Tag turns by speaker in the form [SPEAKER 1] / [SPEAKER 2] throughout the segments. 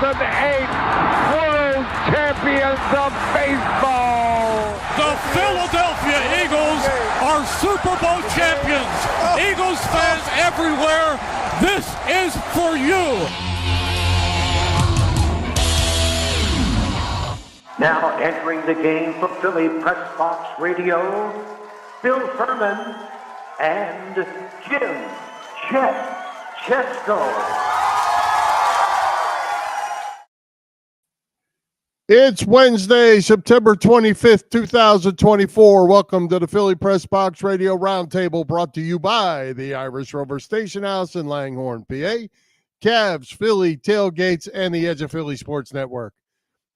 [SPEAKER 1] World Champions of Baseball.
[SPEAKER 2] The Philadelphia Eagles are Super Bowl champions. Eagles fans everywhere, this is for you.
[SPEAKER 3] Now entering the game for Philly Pressbox Radio, Bill Furman and Jim Chet Chesko.
[SPEAKER 4] It's Wednesday, September 25th, 2024. Welcome to the Philly Pressbox Radio Roundtable, brought to you by the Irish Rover Station House in Langhorne, PA, Cavs, Philly, Tailgates, and the Edge of Philly Sports Network.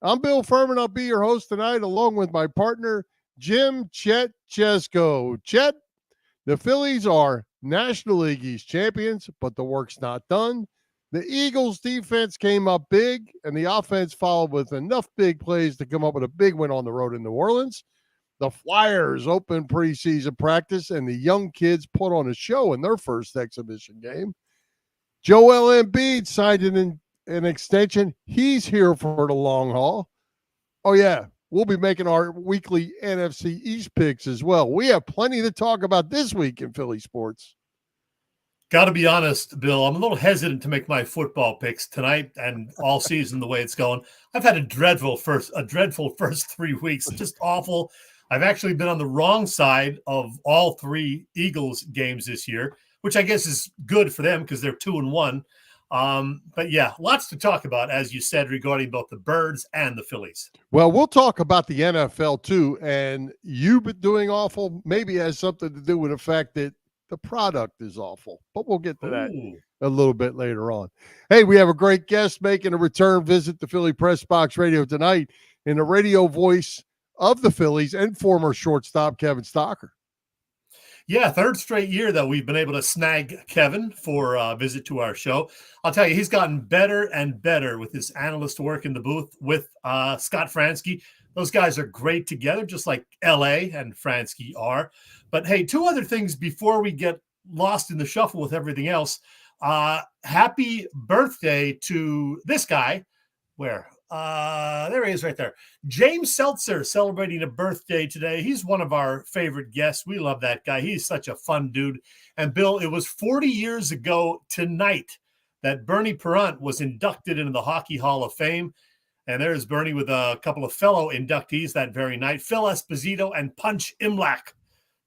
[SPEAKER 4] I'm Bill Furman. I'll be your host tonight, along with my partner, Jim Chet Chesko. Chet, the Phillies are National League East champions, but the work's not done. The Eagles' defense came up big, and the offense followed with enough big plays to come up with a big win on the road in New Orleans. The Flyers opened preseason practice, and the young kids put on a show in their first exhibition game. Joel Embiid signed an extension. He's here for the long haul. Oh, yeah, we'll be making our weekly NFC East picks as well. We have plenty to talk about this week in Philly sports.
[SPEAKER 5] Got to be honest, Bill, I'm a little hesitant to make my football picks tonight and all season the way it's going. I've had a dreadful first 3 weeks, just awful. I've actually been on the wrong side of all three Eagles games this year, which I guess is good for them because they're 2-1. But yeah, lots to talk about, as you said, regarding both the Birds and the Phillies. Well,
[SPEAKER 4] we'll talk about the NFL too, and you've been doing awful. Maybe has something to do with the fact that the product is awful, but we'll get to that a little bit later on. Hey, we have a great guest making a return visit to Philly Pressbox Radio tonight in the radio voice of the Phillies and former shortstop Kevin Stocker.
[SPEAKER 5] Yeah, third straight year that we've been able to snag Kevin for a visit to our show. I'll tell you, he's gotten better and better with his analyst work in the booth with Scott Fransky. Those guys are great together, just like L.A. and Fransky are. But, hey, two other things before we get lost in the shuffle with everything else. Happy birthday to this guy. Where? There he is right there. James Seltzer celebrating a birthday today. He's one of our favorite guests. We love that guy. He's such a fun dude. And, Bill, it was 40 years ago tonight that Bernie Perrant was inducted into the Hockey Hall of Fame. And there's Bernie with a couple of fellow inductees that very night. Phil Esposito and Punch Imlach.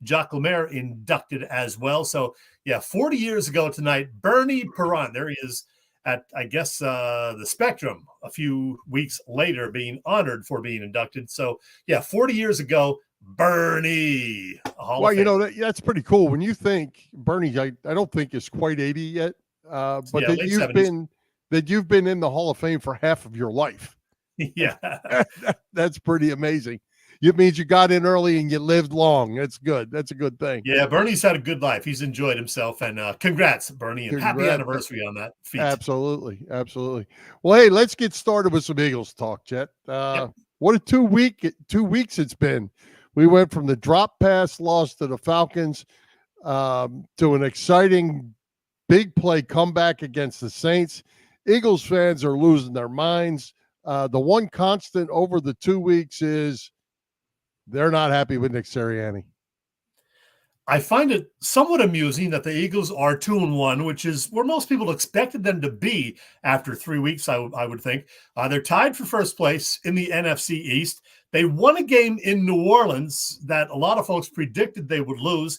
[SPEAKER 5] Jacques Lemaire inducted as well. So, yeah, 40 years ago tonight, Bernie Perrant, there he is at, I guess, the Spectrum a few weeks later being honored for being inducted. So, yeah, 40 years ago, Bernie.
[SPEAKER 4] Well, you know, that's pretty cool. When you think Bernie, I don't think is quite 80 yet, but yeah, that you've been in the Hall of Fame for half of your life.
[SPEAKER 5] Yeah.
[SPEAKER 4] That's pretty amazing. It means you got in early and you lived long. That's good. That's a good thing.
[SPEAKER 5] Yeah, Bernie's had a good life. He's enjoyed himself. And congrats, Bernie. And happy anniversary on that feat.
[SPEAKER 4] Absolutely. Absolutely. Well, hey, let's get started with some Eagles talk, Chet. What a 2 weeks it's been. We went from the drop pass loss to the Falcons to an exciting big play comeback against the Saints. Eagles fans are losing their minds. The one constant over the 2 weeks is they're not happy with Nick Sirianni.
[SPEAKER 5] I find it somewhat amusing that the Eagles are 2-1, which is where most people expected them to be after 3 weeks, I would think. They're tied for first place in the NFC East. They won a game in New Orleans that a lot of folks predicted they would lose.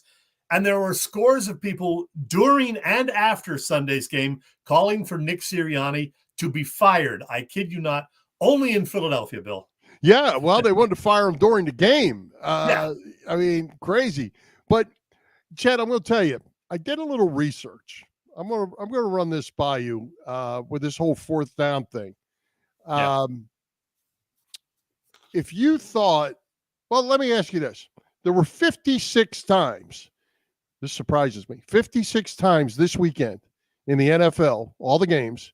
[SPEAKER 5] And there were scores of people during and after Sunday's game calling for Nick Sirianni to be fired. I kid you not, only in Philadelphia, Bill.
[SPEAKER 4] Yeah, well, they wanted to fire him during the game. I mean, crazy. But, Chet, I'm going to tell you, I did a little research. I'm going to run this by you with this whole fourth down thing. If you thought, well, let me ask you this. There were 56 times, this surprises me, 56 times this weekend in the NFL, all the games,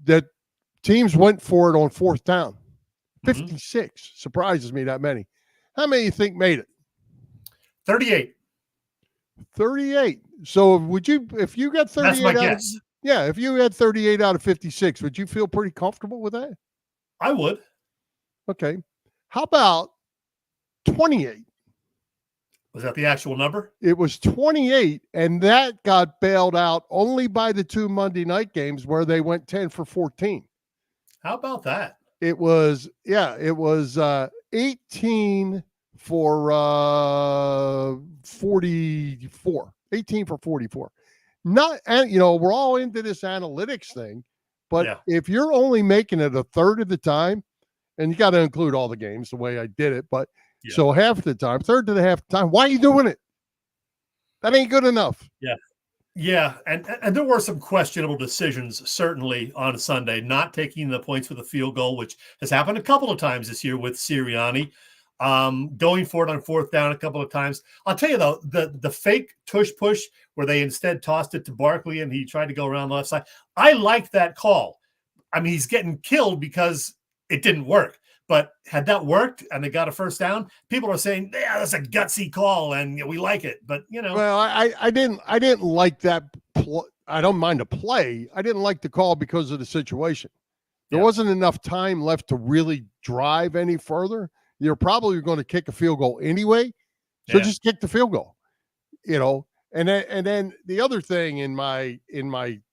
[SPEAKER 4] that teams went for it on fourth down. 56 surprises me that many. How many you think made it?
[SPEAKER 5] 38.
[SPEAKER 4] 38. So would you, if you got 38,
[SPEAKER 5] that's my guess.
[SPEAKER 4] Yeah, if you had 38 out of 56, would you feel pretty comfortable with that?
[SPEAKER 5] I would.
[SPEAKER 4] Okay. How about 28?
[SPEAKER 5] Was that the actual number?
[SPEAKER 4] It was 28, and that got bailed out only by the 2 Monday night games where they went 10 for 14.
[SPEAKER 5] How about that?
[SPEAKER 4] It was 18 for 44. 18 for 44. Not, and we're all into this analytics thing, but if you're only making it a third of the time, and you got to include all the games the way I did it, but so half the time, third to the half the time, why are you doing it? That ain't good enough.
[SPEAKER 5] Yeah, and there were some questionable decisions, certainly, on Sunday, not taking the points with a field goal, which has happened a couple of times this year with Sirianni, going for it on fourth down a couple of times. I'll tell you, though, the fake tush push where they instead tossed it to Barkley and he tried to go around the left side, I like that call. I mean, he's getting killed because it didn't work. But had that worked and they got a first down, people are saying, "Yeah, that's a gutsy call, and we like it." But
[SPEAKER 4] well, I didn't like that. I don't mind a play. I didn't like the call because of the situation. There wasn't enough time left to really drive any further. You're probably going to kick a field goal anyway, so just kick the field goal. And then the other thing in my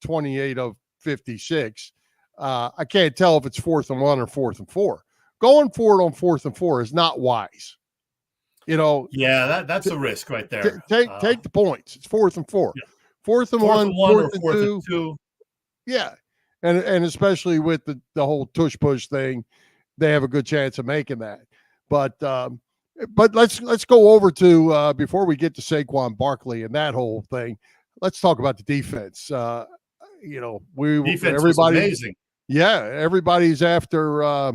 [SPEAKER 4] 28 of 56, I can't tell if it's 4th and 1 or 4th and 4. Going for it on 4th and 4 is not wise.
[SPEAKER 5] That's a risk right there.
[SPEAKER 4] Take the points. It's 4th and 4. 4th and 1, 4th and 2. Yeah. And especially with the whole tush push thing, they have a good chance of making that. But let's go over to before we get to Saquon Barkley and that whole thing, let's talk about the defense.
[SPEAKER 5] Defense
[SPEAKER 4] everybody
[SPEAKER 5] was amazing.
[SPEAKER 4] Yeah, everybody's after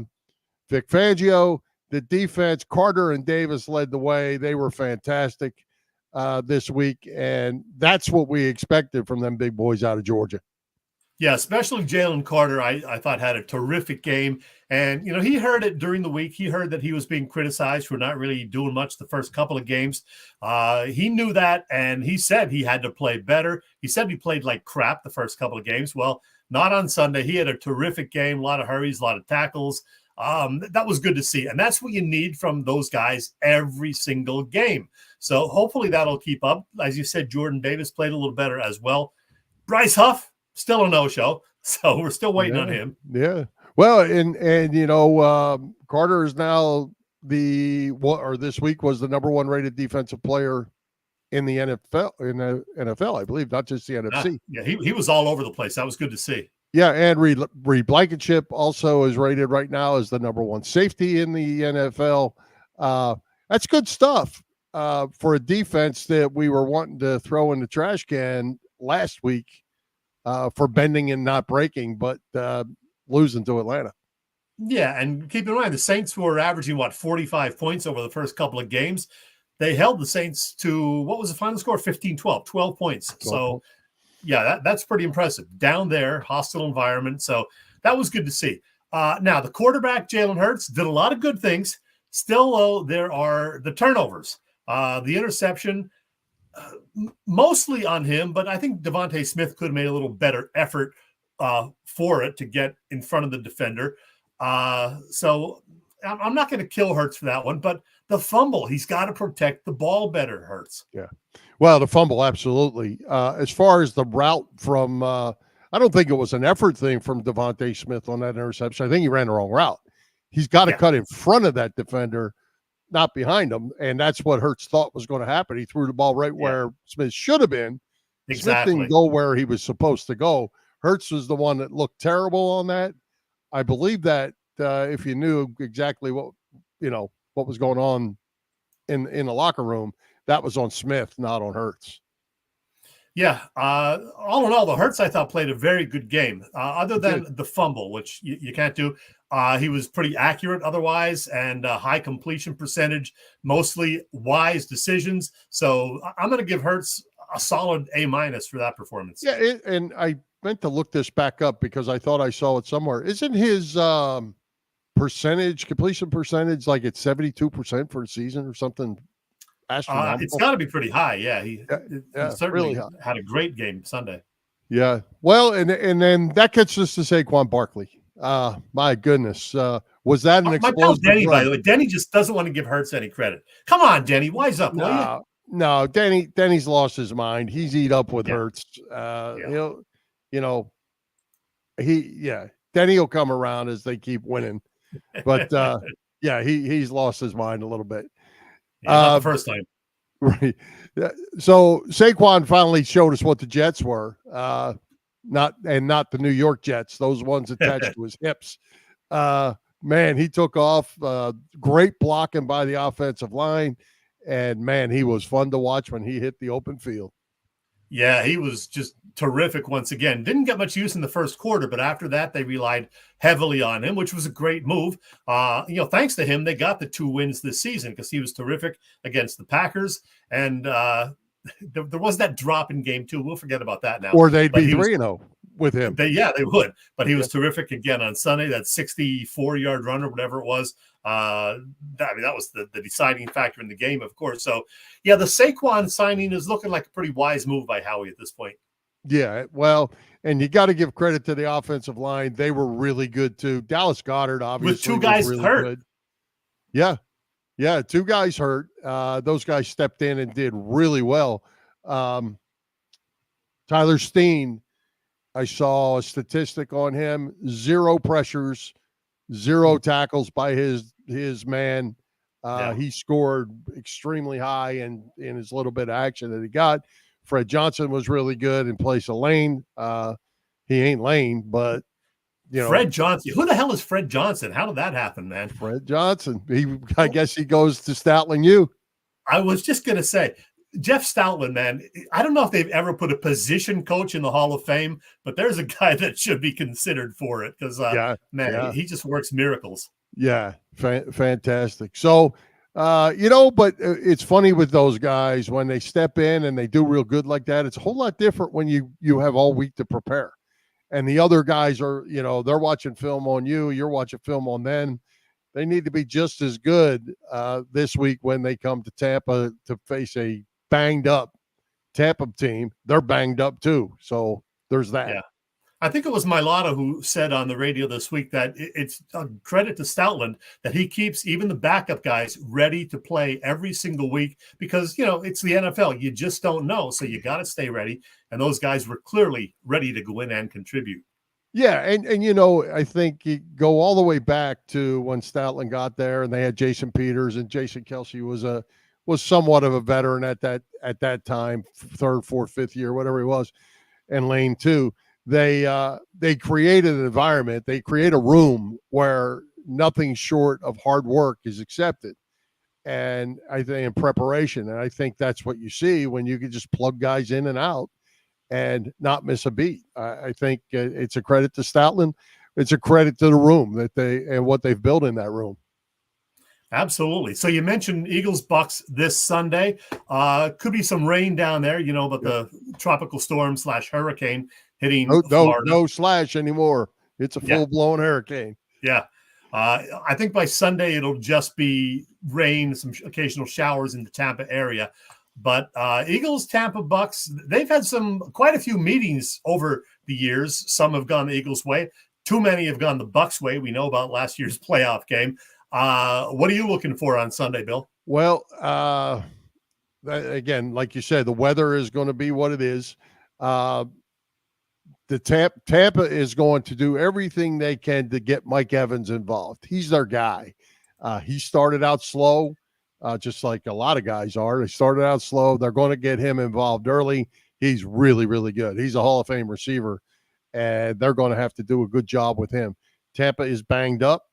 [SPEAKER 4] Vic Fangio. The defense, Carter and Davis led the way. They were fantastic this week, and that's what we expected from them big boys out of Georgia.
[SPEAKER 5] Yeah, especially Jalen Carter, I thought had a terrific game. And, he heard it during the week. He heard that he was being criticized for not really doing much the first couple of games. He knew that, and he said he had to play better. He said he played like crap the first couple of games. Well, not on Sunday. He had a terrific game, a lot of hurries, a lot of tackles. That was good to see. And that's what you need from those guys every single game. So hopefully that'll keep up. As you said, Jordan Davis played a little better as well. Bryce Huff, still a no-show. So we're still waiting on him.
[SPEAKER 4] Yeah. Well, and Carter is now this week was the number 1 rated defensive player in the NFL, I believe, not just the NFC.
[SPEAKER 5] Yeah, he was all over the place. That was good to see.
[SPEAKER 4] Yeah, and Reed Blankenship also is rated right now as the number 1 safety in the NFL. That's good stuff for a defense that we were wanting to throw in the trash can last week for bending and not breaking, but losing to Atlanta.
[SPEAKER 5] Yeah, and keep in mind, the Saints were averaging, 45 points over the first couple of games. They held the Saints to, what was the final score? 15-12, 12 points. So, yeah, that's pretty impressive. Down there, hostile environment. So that was good to see. Now, the quarterback, Jalen Hurts, did a lot of good things. Still, though, there are the turnovers. The interception, mostly on him, but I think Devontae Smith could have made a little better effort for it to get in front of the defender. So I'm not going to kill Hurts for that one, but the fumble, he's got to protect the ball better, Hurts.
[SPEAKER 4] Yeah. Well, the fumble, absolutely. As far as the route from, I don't think it was an effort thing from Devontae Smith on that interception. I think he ran the wrong route. He's got to cut in front of that defender, not behind him. And that's what Hurts thought was going to happen. He threw the ball right where Smith should have been.
[SPEAKER 5] Exactly.
[SPEAKER 4] Smith didn't go where he was supposed to go. Hurts was the one that looked terrible on that. I believe that if you knew exactly what was going on in the locker room, that was on Smith, not on Hurts.
[SPEAKER 5] Yeah. All in all, the Hurts, I thought, played a very good game. Other than the fumble, which you can't do. He was pretty accurate otherwise, and high completion percentage, mostly wise decisions. So I'm going to give Hurts a solid A- for that performance.
[SPEAKER 4] Yeah, and I meant to look this back up because I thought I saw it somewhere. Isn't his completion percentage like it's 72% for a season or something?
[SPEAKER 5] It's got to be pretty high. Yeah, he certainly
[SPEAKER 4] really high.
[SPEAKER 5] had a great game Sunday.
[SPEAKER 4] Yeah. Well, and then that gets us to Saquon Barkley. My goodness. Was that an
[SPEAKER 5] My pal
[SPEAKER 4] explosive
[SPEAKER 5] Denny, by
[SPEAKER 4] run?
[SPEAKER 5] the way, Denny just doesn't want to give Hurts any credit. Come on, Denny, wise up, will you?
[SPEAKER 4] No, Denny's lost his mind. He's eat up with
[SPEAKER 5] Yeah.
[SPEAKER 4] Hurts.
[SPEAKER 5] Yeah.
[SPEAKER 4] He'll, Denny will come around as they keep winning. But he's lost his mind a little bit.
[SPEAKER 5] Yeah, not the first time.
[SPEAKER 4] Right. So Saquon finally showed us what the Jets were. Not the New York Jets, those ones attached to his hips. Man, he took off. Great blocking by the offensive line. And man, he was fun to watch when he hit the open field.
[SPEAKER 5] Yeah, he was just terrific once again. Didn't get much use in the first quarter, but after that, they relied heavily on him, which was a great move. Thanks to him, they got the 2 wins this season because he was terrific against the Packers. And there was that drop in game 2. We'll forget about that now.
[SPEAKER 4] Or they'd be 3-0 with him.
[SPEAKER 5] They would. But he was terrific again on Sunday. That 64-yard run or whatever it was. That was the deciding factor in the game, of course. So, yeah, the Saquon signing is looking like a pretty wise move by Howie at this point.
[SPEAKER 4] Yeah, well, and you got to give credit to the offensive line. They were really good, too. Dallas Goedert, obviously,
[SPEAKER 5] with 2 guys
[SPEAKER 4] really
[SPEAKER 5] hurt.
[SPEAKER 4] Good. Yeah, 2 guys hurt. Those guys stepped in and did really well. Tyler Steen, I saw a statistic on him, 0 pressures, 0 tackles by his man. He scored extremely high in his little bit of action that he got. Fred Johnson was really good in place of Lane. He ain't Lane, but
[SPEAKER 5] Fred Johnson. Who the hell is Fred Johnson? How did that happen, man?
[SPEAKER 4] Fred Johnson. I guess he goes to Stoutland U.
[SPEAKER 5] I was just going to say, Jeff Stoutland, man, I don't know if they've ever put a position coach in the Hall of Fame, but there's a guy that should be considered for it because, he just works miracles.
[SPEAKER 4] Yeah, fantastic. So, but it's funny with those guys when they step in and they do real good like that. It's a whole lot different when you have all week to prepare. And the other guys are, they're watching film on you. You're watching film on them. They need to be just as good this week when they come to Tampa to face a banged up Tampa team. They're banged up too. So there's that.
[SPEAKER 5] Yeah. I think it was Mailata who said on the radio this week that it's a credit to Stoutland that he keeps even the backup guys ready to play every single week because, it's the NFL. You just don't know. So you got to stay ready. And those guys were clearly ready to go in and contribute.
[SPEAKER 4] Yeah. And I think you go all the way back to when Stoutland got there and they had Jason Peters, and Jason Kelsey was somewhat of a veteran at that time, 3rd, 4th, 5th year, whatever he was, and Lane too. They created an environment. They create a room where nothing short of hard work is accepted. And I think in preparation, and I think that's what you see when you can just plug guys in and out and not miss a beat. I think it's a credit to Stoutland. It's a credit to the room and what they've built in that room.
[SPEAKER 5] Absolutely. So you mentioned Eagles-Bucks this Sunday. Could be some rain down there, but the tropical storm / hurricane hitting Florida.
[SPEAKER 4] No slash anymore. It's a full-blown hurricane.
[SPEAKER 5] Yeah. I think by Sunday it'll just be rain, some occasional showers in the Tampa area. But Eagles, Tampa, Bucks, they've had quite a few meetings over the years. Some have gone the Eagles' way. Too many have gone the Bucks' way. We know about last year's playoff game. What are you looking for on Sunday, Bill?
[SPEAKER 4] Well, again, like you said, the weather is going to be what it is. The Tampa is going to do everything they can to get Mike Evans involved. He's their guy. He started out slow, just like a lot of guys are. They started out slow. They're going to get him involved early. He's really, really good. He's a Hall of Fame receiver, and they're going to have to do a good job with him. Tampa is banged up,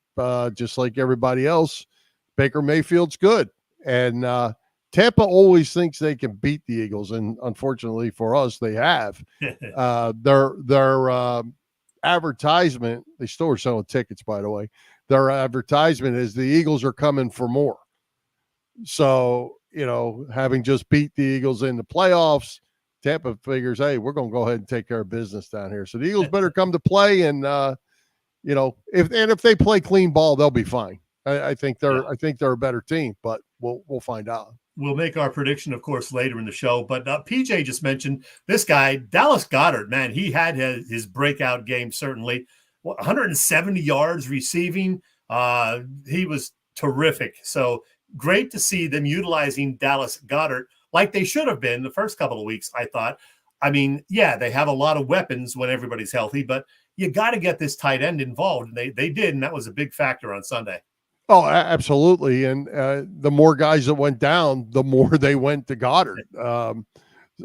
[SPEAKER 4] just like everybody else. Baker Mayfield's good, and Tampa always thinks they can beat the Eagles, and unfortunately for us, they have. Their advertisement, they still are selling tickets, by the way. Their advertisement is the Eagles are coming for more. So, having just beat the Eagles in the playoffs, Tampa figures, hey, we're going to go ahead and take care of business down here. So the Eagles better come to play, and if they play clean ball, they'll be fine. I think they're a better team, but we'll find out.
[SPEAKER 5] we'll make our prediction, of course, later in the show. But PJ just mentioned this guy, Dallas Goedert. Man, he had his breakout game, certainly. 170 yards receiving. He was terrific. So great to see them utilizing Dallas Goedert like they should have been the first couple of weeks, I thought. I mean, yeah, they have a lot of weapons when everybody's healthy, but you got to get this tight end involved. And they did, and that was a big factor on Sunday.
[SPEAKER 4] Oh, absolutely. And the more guys that went down, the more they went to Goddard.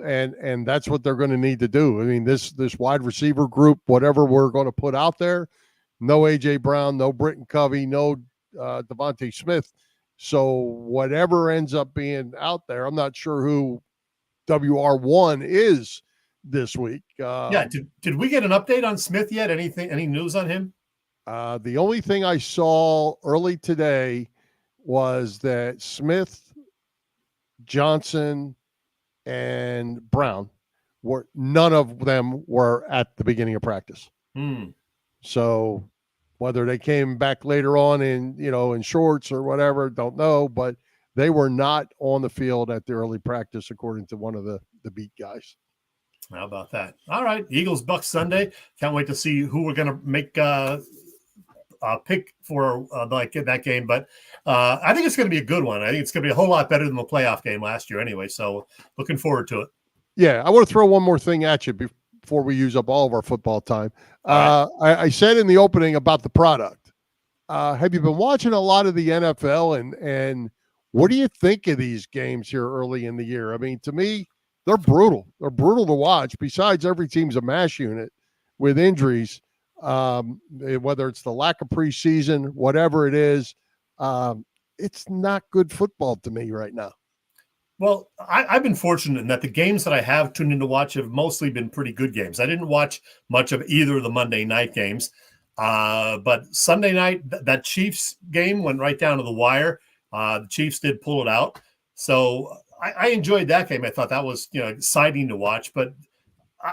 [SPEAKER 4] And that's what they're going to need to do. I mean, this wide receiver group, whatever we're going to put out there, no A.J. Brown, no Britton Covey, no Devontae Smith. So whatever ends up being out there, I'm not sure who WR1 is this week.
[SPEAKER 5] Did we get an update on Smith yet? Any news on him?
[SPEAKER 4] The only thing I saw early today was that Smith, Johnson, and Brown none of them were at the beginning of practice. So whether they came back later on in shorts or whatever, don't know, but they were not on the field at the early practice, according to one of the beat guys.
[SPEAKER 5] How about that? All right. Eagles Bucks Sunday. Can't wait to see who we're going to make pick for that game. But I think it's going to be a good one. I think it's going to be a whole lot better than the playoff game last year anyway. So looking forward to it.
[SPEAKER 4] Yeah. I want to throw one more thing at you before we use up all of our football time. I said in the opening about the product. Have you been watching a lot of the NFL and what do you think of these games here early in the year? I mean, to me, they're brutal. They're brutal to watch. Besides, every team's a mash unit with injuries. Whether it's the lack of preseason, whatever it is, it's not good football to me right now.
[SPEAKER 5] Well, I've been fortunate in that the games that I have tuned in to watch have mostly been pretty good games. I didn't watch much of either of the Monday night games, but Sunday night, that Chiefs game went right down to the wire. The Chiefs did pull it out. So I enjoyed that game. I thought that was exciting to watch, but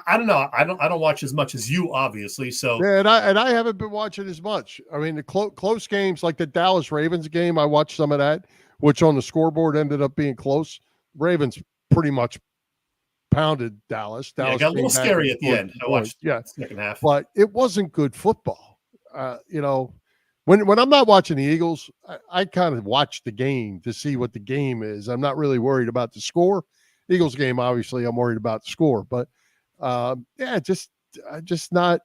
[SPEAKER 5] I don't know. I don't watch as much as you, obviously. So
[SPEAKER 4] yeah, and I haven't been watching as much. I mean, the close games like the Dallas Ravens game, I watched some of that, which on the scoreboard ended up being close. Ravens pretty much pounded Dallas.
[SPEAKER 5] Yeah, it got a little scary at the end. I watched
[SPEAKER 4] the
[SPEAKER 5] second half,
[SPEAKER 4] but it wasn't good football. When I'm not watching the Eagles, I kind of watch the game to see what the game is. I'm not really worried about the score. Eagles game, obviously, I'm worried about the score, but just not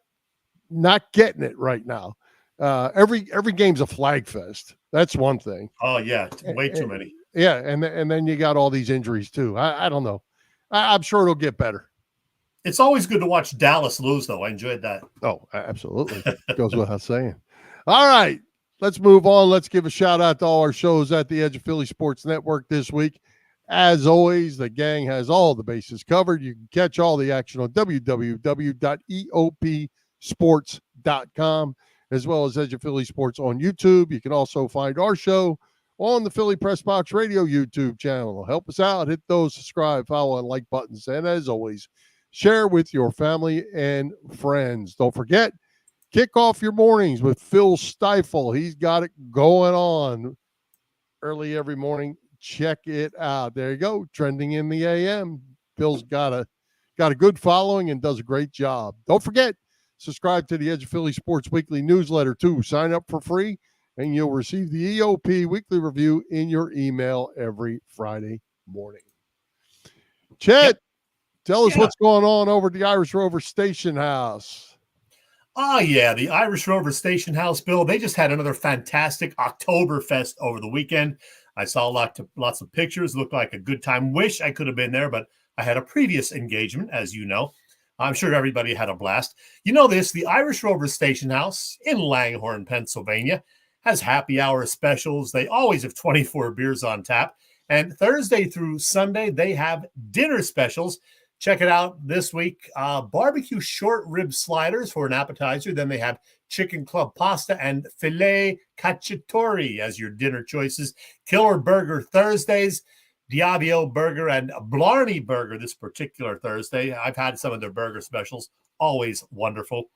[SPEAKER 4] getting it right now. Every game's a flag fest. That's one thing.
[SPEAKER 5] Oh yeah, way too many.
[SPEAKER 4] Yeah, and then you got all these injuries too. I don't know. I'm sure it'll get better.
[SPEAKER 5] It's always good to watch Dallas lose, though. I enjoyed that.
[SPEAKER 4] Oh, absolutely. Goes without saying. All right, let's move on. Let's give a shout out to all our shows at the Edge of Philly Sports Network this week. As always, the gang has all the bases covered. You can catch all the action on www.eopsports.com, as well as Edge of Philly Sports on YouTube. You can also find our show on the Philly Pressbox Radio YouTube channel. Help us out. Hit those subscribe, follow, and like buttons. And as always, share with your family and friends. Don't forget, kick off your mornings with Phil Stifle. He's got it going on early every morning. Check it out. There you go. Trending in the AM. Phil's got a good following and does a great job. Don't forget, subscribe to the Edge of Philly Sports Weekly newsletter too. Sign up for free and you'll receive the EOP weekly review in your email every Friday morning. Chet, tell us what's going on over at the Irish Rover Station House.
[SPEAKER 5] Oh, yeah, the Irish Rover Station House, Bill. They just had another fantastic Oktoberfest over the weekend. I saw lots of pictures. Looked like a good time. Wish I could have been there, but I had a previous engagement, as you know. I'm sure everybody had a blast. You know this, the Irish Rover Station House in Langhorne, Pennsylvania, has happy hour specials. They always have 24 beers on tap. And Thursday through Sunday, they have dinner specials. Check it out this week. Barbecue short rib sliders for an appetizer. Then they have chicken club pasta and filet cacciatore as your dinner choices. Killer burger Thursdays, Diablo burger and Blarney burger this particular Thursday. I've had some of their burger specials. Always wonderful.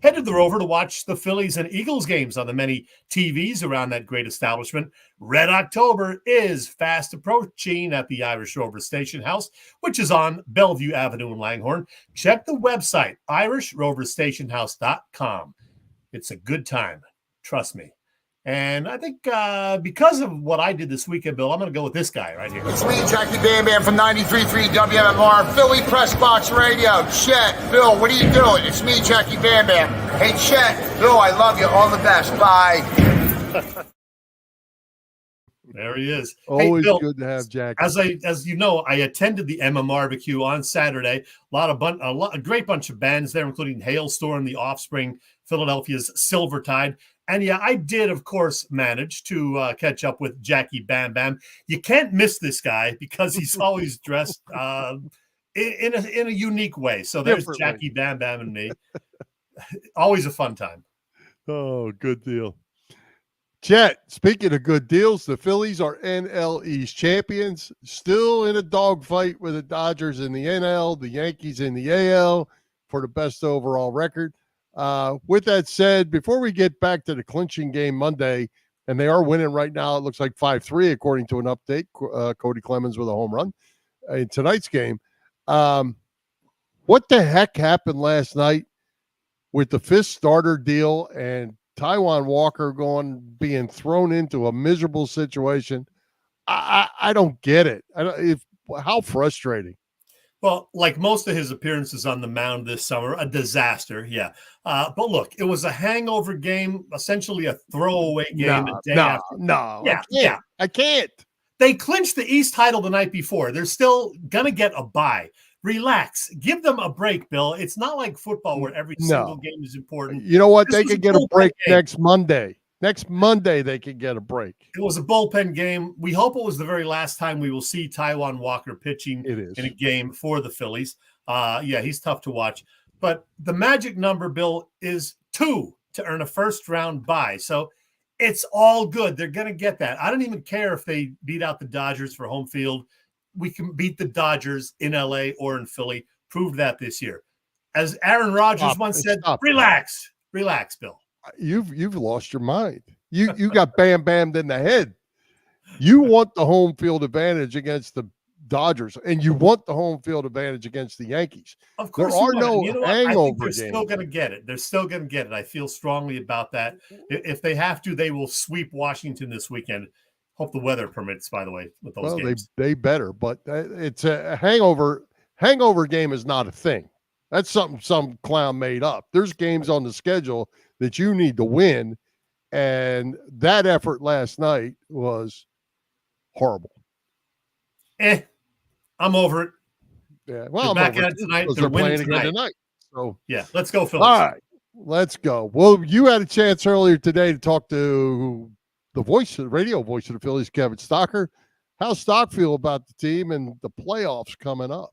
[SPEAKER 5] Head to the Rover to watch the Phillies and Eagles games on the many TVs around that great establishment. Red October is fast approaching at the Irish Rover Station House, which is on Bellevue Avenue in Langhorne. Check the website, irishroverstationhouse.com. It's a good time. Trust me. And I think because of what I did this weekend, Bill, I'm going to go with this guy right here.
[SPEAKER 6] It's me, Jackie Bam Bam from 93.3 WMMR, Philly Pressbox Radio. Chet, Bill, what are you doing? It's me, Jackie Bam Bam. Hey, Chet, Bill, I love you. All the best. Bye.
[SPEAKER 5] There he is.
[SPEAKER 4] Always
[SPEAKER 5] hey, Bill,
[SPEAKER 4] good to have Jack.
[SPEAKER 5] As you know, I attended the Emma Barbecue on Saturday. A great bunch of bands there, including Hailstorm, The Offspring, Philadelphia's Silvertide. And yeah, I did, of course, manage to catch up with Jackie Bam Bam. You can't miss this guy because he's always dressed in a unique way. So there's Jackie Bam Bam and me. Always a fun time.
[SPEAKER 4] Oh, good deal. Chet, speaking of good deals, the Phillies are NL East champions, still in a dogfight with the Dodgers in the NL, the Yankees in the AL for the best overall record. With that said, before we get back to the clinching game Monday, and they are winning right now, it looks like 5-3 according to an update. Cody Clemens with a home run in tonight's game. What the heck happened last night with the fifth starter deal and Taijuan Walker being thrown into a miserable situation? I don't get it. How frustrating.
[SPEAKER 5] Well, like most of his appearances on the mound this summer, a disaster, yeah. But look, it was a hangover game, essentially a throwaway game a day after.
[SPEAKER 4] No,
[SPEAKER 5] Yeah,
[SPEAKER 4] I can't.
[SPEAKER 5] They clinched the East title the night before. They're still going to get a bye. Relax. Give them a break, Bill. It's not like football where every single game is important.
[SPEAKER 4] You know what? They could get a break next Monday. Next Monday, they could get a break.
[SPEAKER 5] It was a bullpen game. We hope it was the very last time we will see Taijuan Walker pitching in a game for the Phillies. Yeah, he's tough to watch. But the magic number, Bill, is 2 to earn a first-round bye. So it's all good. They're going to get that. I don't even care if they beat out the Dodgers for home field. We can beat the Dodgers in L.A. or in Philly. Proved that this year. As Aaron Rodgers once said, relax. Relax, Bill.
[SPEAKER 4] You've lost your mind. You got bam bammed in the head. You want the home field advantage against the Dodgers, and you want the home field advantage against the Yankees.
[SPEAKER 5] Of course,
[SPEAKER 4] there are no hangover games.
[SPEAKER 5] They're still going to get it. They're still going to get it. I feel strongly about that. If they have to, they will sweep Washington this weekend. Hope the weather permits, by the way, with those games.
[SPEAKER 4] They better, but it's a hangover. Hangover game is not a thing. That's something some clown made up. There's games on the schedule that you need to win, and that effort last night was horrible.
[SPEAKER 5] I'm over it.
[SPEAKER 4] Yeah, well,
[SPEAKER 5] they're back at it tonight. They're winning tonight.
[SPEAKER 4] So
[SPEAKER 5] yeah, let's go, Phillies.
[SPEAKER 4] All right, let's go. Well, you had a chance earlier today to talk to the radio voice of the Phillies, Kevin Stocker. How's Stock feel about the team and the playoffs coming up?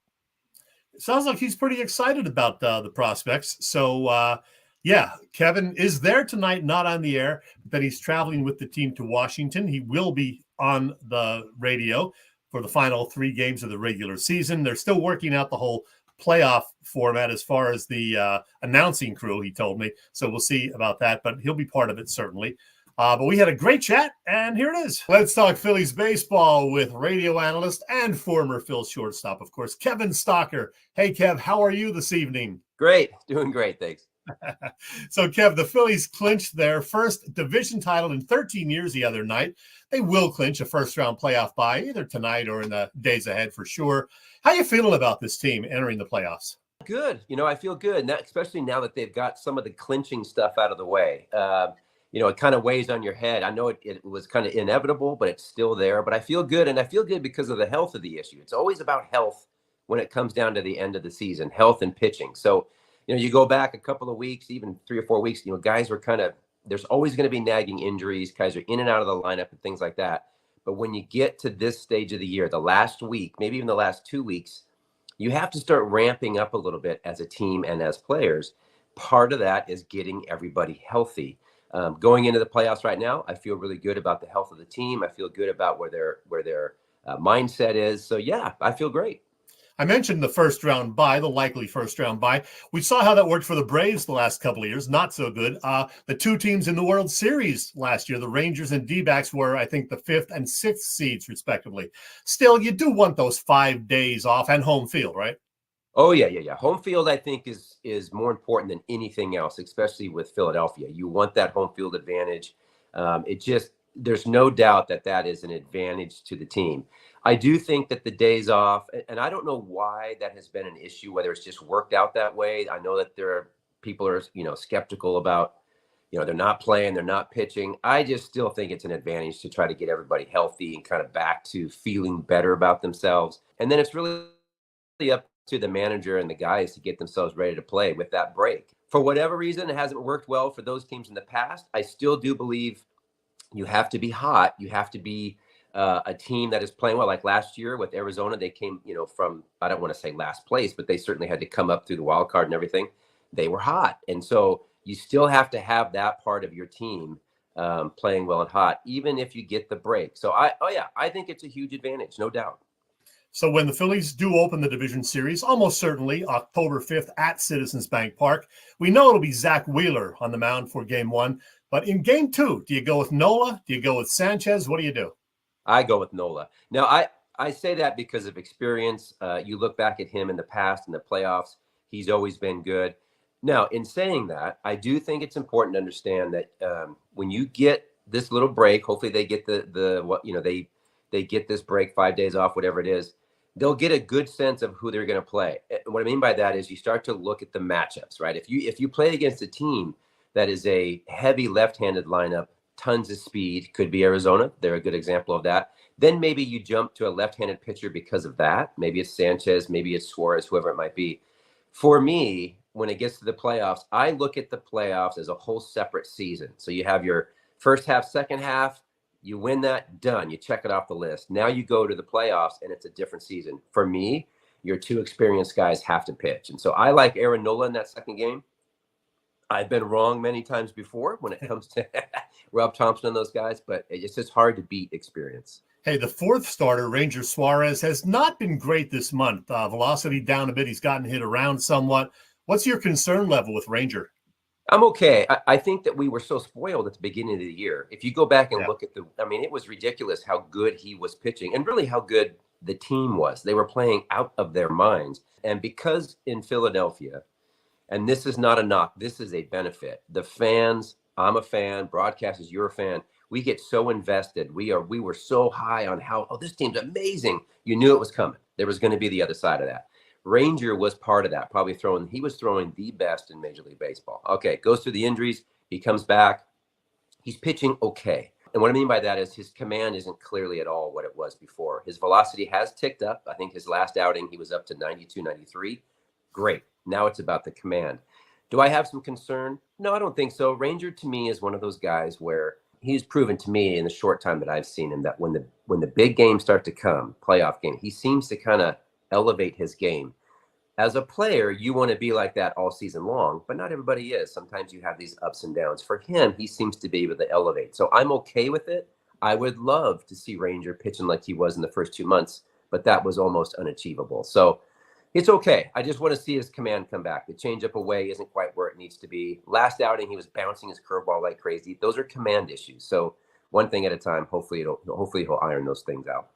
[SPEAKER 5] It sounds like he's pretty excited about the prospects. So, yeah, Kevin is there tonight, not on the air, but he's traveling with the team to Washington. He will be on the radio for the final 3 games of the regular season. They're still working out the whole playoff format as far as the announcing crew, he told me. So we'll see about that, but he'll be part of it certainly. But we had a great chat, and here it is. Let's talk Phillies baseball with radio analyst and former Phil shortstop, of course, Kevin Stocker. Hey, Kev, how are you this evening?
[SPEAKER 7] Great. Doing great. Thanks.
[SPEAKER 5] So, Kev, the Phillies clinched their first division title in 13 years the other night. They will clinch a first-round playoff bye either tonight or in the days ahead for sure. How you feeling about this team entering the playoffs?
[SPEAKER 7] Good. I feel good, especially now that they've got some of the clinching stuff out of the way. It kind of weighs on your head. I know it was kind of inevitable, but it's still there. But I feel good, and I feel good because of the health of the issue. It's always about health when it comes down to the end of the season, health and pitching. So, you go back a couple of weeks, even 3 or 4 weeks, guys were there's always going to be nagging injuries. Guys are in and out of the lineup and things like that. But when you get to this stage of the year, the last week, maybe even the last 2 weeks, you have to start ramping up a little bit as a team and as players. Part of that is getting everybody healthy. Going into the playoffs right now, I feel really good about the health of the team. I feel good about where their mindset is. So, yeah, I feel great.
[SPEAKER 5] I mentioned the first round bye, the likely first round bye. We saw how that worked for the Braves the last couple of years. Not so good. The two teams in the World Series last year, the Rangers and D-backs, were, I think, the 5th and 6th seeds, respectively. Still, you do want those 5 days off and home field, right?
[SPEAKER 7] Oh yeah. Home field, I think, is more important than anything else, especially with Philadelphia. You want that home field advantage. There's no doubt that is an advantage to the team. I do think that the days off, and I don't know why that has been an issue, whether it's just worked out that way. I know that people are, skeptical about, they're not playing, they're not pitching. I just still think it's an advantage to try to get everybody healthy and kind of back to feeling better about themselves. And then it's really up to the manager and the guys to get themselves ready to play with that break. For whatever reason, it hasn't worked well for those teams in the past. I still do believe you have to be hot. You have to be a team that is playing well. Like last year with Arizona, they came, from, I don't want to say last place, but they certainly had to come up through the wild card and everything. They were hot. And so you still have to have that part of your team playing well and hot, even if you get the break. So I think it's a huge advantage, no doubt.
[SPEAKER 5] So when the Phillies do open the division series, almost certainly October 5th at Citizens Bank Park, we know it'll be Zach Wheeler on the mound for game 1. But in game 2, do you go with Nola? Do you go with Sanchez? What do you do?
[SPEAKER 7] I go with Nola. Now, I say that because of experience. You look back at him in the past, in the playoffs, he's always been good. Now, in saying that, I do think it's important to understand that when you get this little break, hopefully they get they get this break, 5 days off, whatever it is, they'll get a good sense of who they're going to play. And what I mean by that is you start to look at the matchups, right? If you play against a team that is a heavy left-handed lineup, tons of speed, could be Arizona, they're a good example of that, then maybe you jump to a left-handed pitcher because of that. Maybe it's Sanchez, maybe it's Suarez, whoever it might be. For me, when it gets to the playoffs, I look at the playoffs as a whole separate season. So you have your first half, second half, you win that, done. You check it off the list. Now you go to the playoffs, and it's a different season. For me, your two experienced guys have to pitch. And so I like Aaron Nola in that second game. I've been wrong many times before when it comes to Rob Thompson and those guys, but it's just hard to beat experience.
[SPEAKER 5] Hey, the fourth starter, Ranger Suarez, has not been great this month. Velocity down a bit. He's gotten hit around somewhat. What's your concern level with Ranger?
[SPEAKER 7] I'm okay. I think that we were so spoiled at the beginning of the year. If you go back and look at it was ridiculous how good he was pitching and really how good the team was. They were playing out of their minds. And because in Philadelphia, and this is not a knock, this is a benefit. The fans, I'm a fan, broadcasters, you're a fan. We get so invested. We were so high on how, this team's amazing. You knew it was coming. There was going to be the other side of that. Ranger was part of that, he was throwing the best in Major League Baseball. Okay, goes through the injuries, he comes back, he's pitching okay. And what I mean by that is his command isn't clearly at all what it was before. His velocity has ticked up. I think his last outing, he was up to 92, 93. Great. Now it's about the command. Do I have some concern? No, I don't think so. Ranger to me is one of those guys where he's proven to me in the short time that I've seen him that when the big games start to come, playoff game, he seems to kind of elevate his game. As a player, you want to be like that all season long, but not everybody is. Sometimes you have these ups and downs. For him, he seems to be able to elevate. So I'm okay with it. I would love to see Ranger pitching like he was in the first 2 months, but that was almost unachievable. So it's okay. I just want to see his command come back. The changeup away isn't quite where it needs to be. Last outing, he was bouncing his curveball like crazy. Those are command issues. So one thing at a time. Hopefully he'll iron those things out.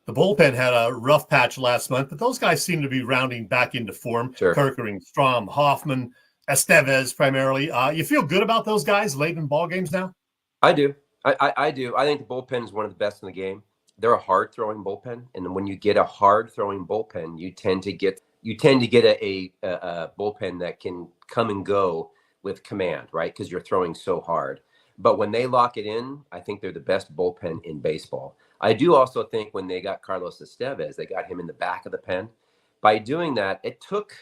[SPEAKER 5] The bullpen had a rough patch last month, but those guys seem to be rounding back into form.
[SPEAKER 7] Sure.
[SPEAKER 5] Kerkering, Strom, Hoffman, Estevez primarily. You feel good about those guys late in ball games now?
[SPEAKER 7] I do. I do. I think the bullpen is one of the best in the game. They're a hard throwing bullpen, and when you get a hard throwing bullpen, you tend to get a bullpen that can come and go with command, right? Because you're throwing so hard. But when they lock it in, I think they're the best bullpen in baseball. I do also think when they got Carlos Estevez, they got him in the back of the pen. By doing that, it took,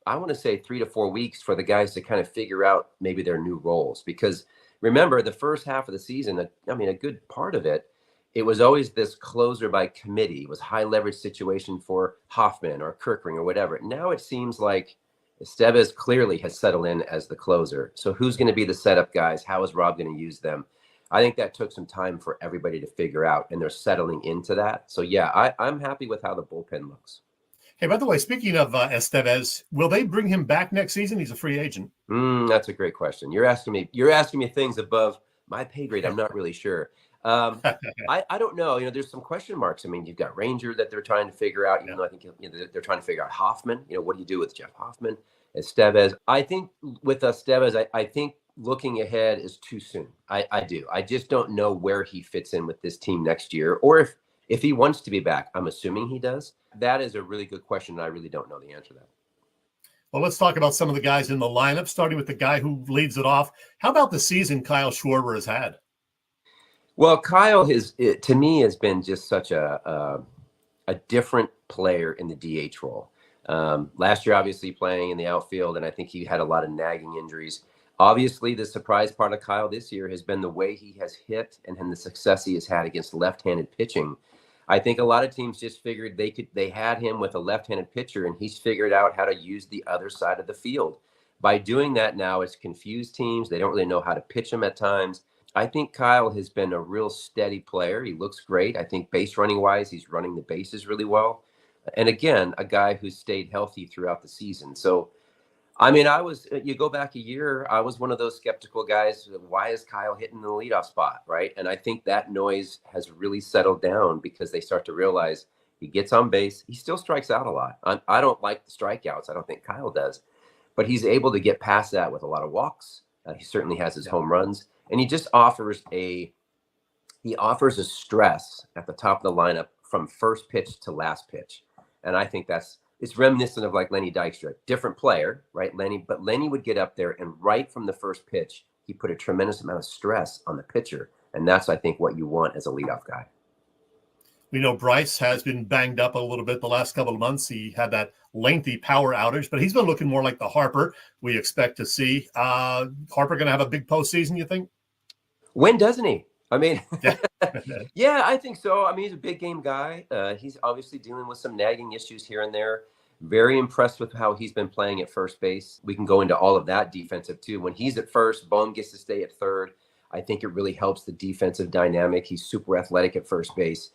[SPEAKER 7] I want to say 3 to 4 weeks for the guys to kind of figure out maybe their new roles. Because remember, the first half of the season, a good part of it, it was always this closer by committee. It was high leverage situation for Hoffman or Kerkering or whatever. Now it seems like Estevez clearly has settled in as the closer. So who's going to be the setup guys? How is Rob going to use them? I think that took some time for everybody to figure out, and they're settling into that. So, yeah, I'm happy with how the bullpen looks.
[SPEAKER 5] Hey, by the way, speaking of Estevez, will they bring him back next season? He's a free agent.
[SPEAKER 7] That's a great question. You're asking me things above my pay grade. I'm not really sure. I don't know. There's some question marks. I mean, you've got Ranger that they're trying to figure out. Even though I think they're trying to figure out Hoffman. What do you do with Jeff Hoffman? Estevez. I think with Estevez, I think looking ahead is too soon. I do. I just don't know where he fits in with this team next year, or if he wants to be back. I'm assuming he does. That is a really good question, and I really don't know the answer to that.
[SPEAKER 5] Well, let's talk about some of the guys in the lineup, starting with the guy who leads it off. How about the season Kyle Schwarber has had?
[SPEAKER 7] Well, Kyle to me has been just such a different player in the DH role. Last year, obviously playing in the outfield, and I think he had a lot of nagging injuries. Obviously, the surprise part of Kyle this year has been the way he has hit and the success he has had against left-handed pitching. I think a lot of teams just figured they had him with a left-handed pitcher, and he's figured out how to use the other side of the field. By doing that now, it's confused teams. They don't really know how to pitch him at times. I think Kyle has been a real steady player. He looks great. I think base running wise, he's running the bases really well. And again, a guy who's stayed healthy throughout the season. So, I mean, you go back a year, I was one of those skeptical guys. Why is Kyle hitting the leadoff spot, right? And I think that noise has really settled down because they start to realize he gets on base. He still strikes out a lot. I don't like the strikeouts. I don't think Kyle does. But he's able to get past that with a lot of walks. He certainly has his home runs. And he just offers a stress at the top of the lineup from first pitch to last pitch. And I think it's reminiscent of like Lenny Dykstra, different player, right? But Lenny would get up there and right from the first pitch, he put a tremendous amount of stress on the pitcher. And that's, I think, what you want as a leadoff guy.
[SPEAKER 5] We know Bryce has been banged up a little bit the last couple of months. He had that lengthy power outage, but he's been looking more like the Harper we expect to see. Harper going to have a big postseason, you think?
[SPEAKER 7] When doesn't he? I mean, yeah, I think so. I mean, he's a big game guy. He's obviously dealing with some nagging issues here and there. Very impressed with how he's been playing at first base. We can go into all of that defensive too. When he's at first, Bohm gets to stay at third. I think it really helps the defensive dynamic. He's super athletic at first base.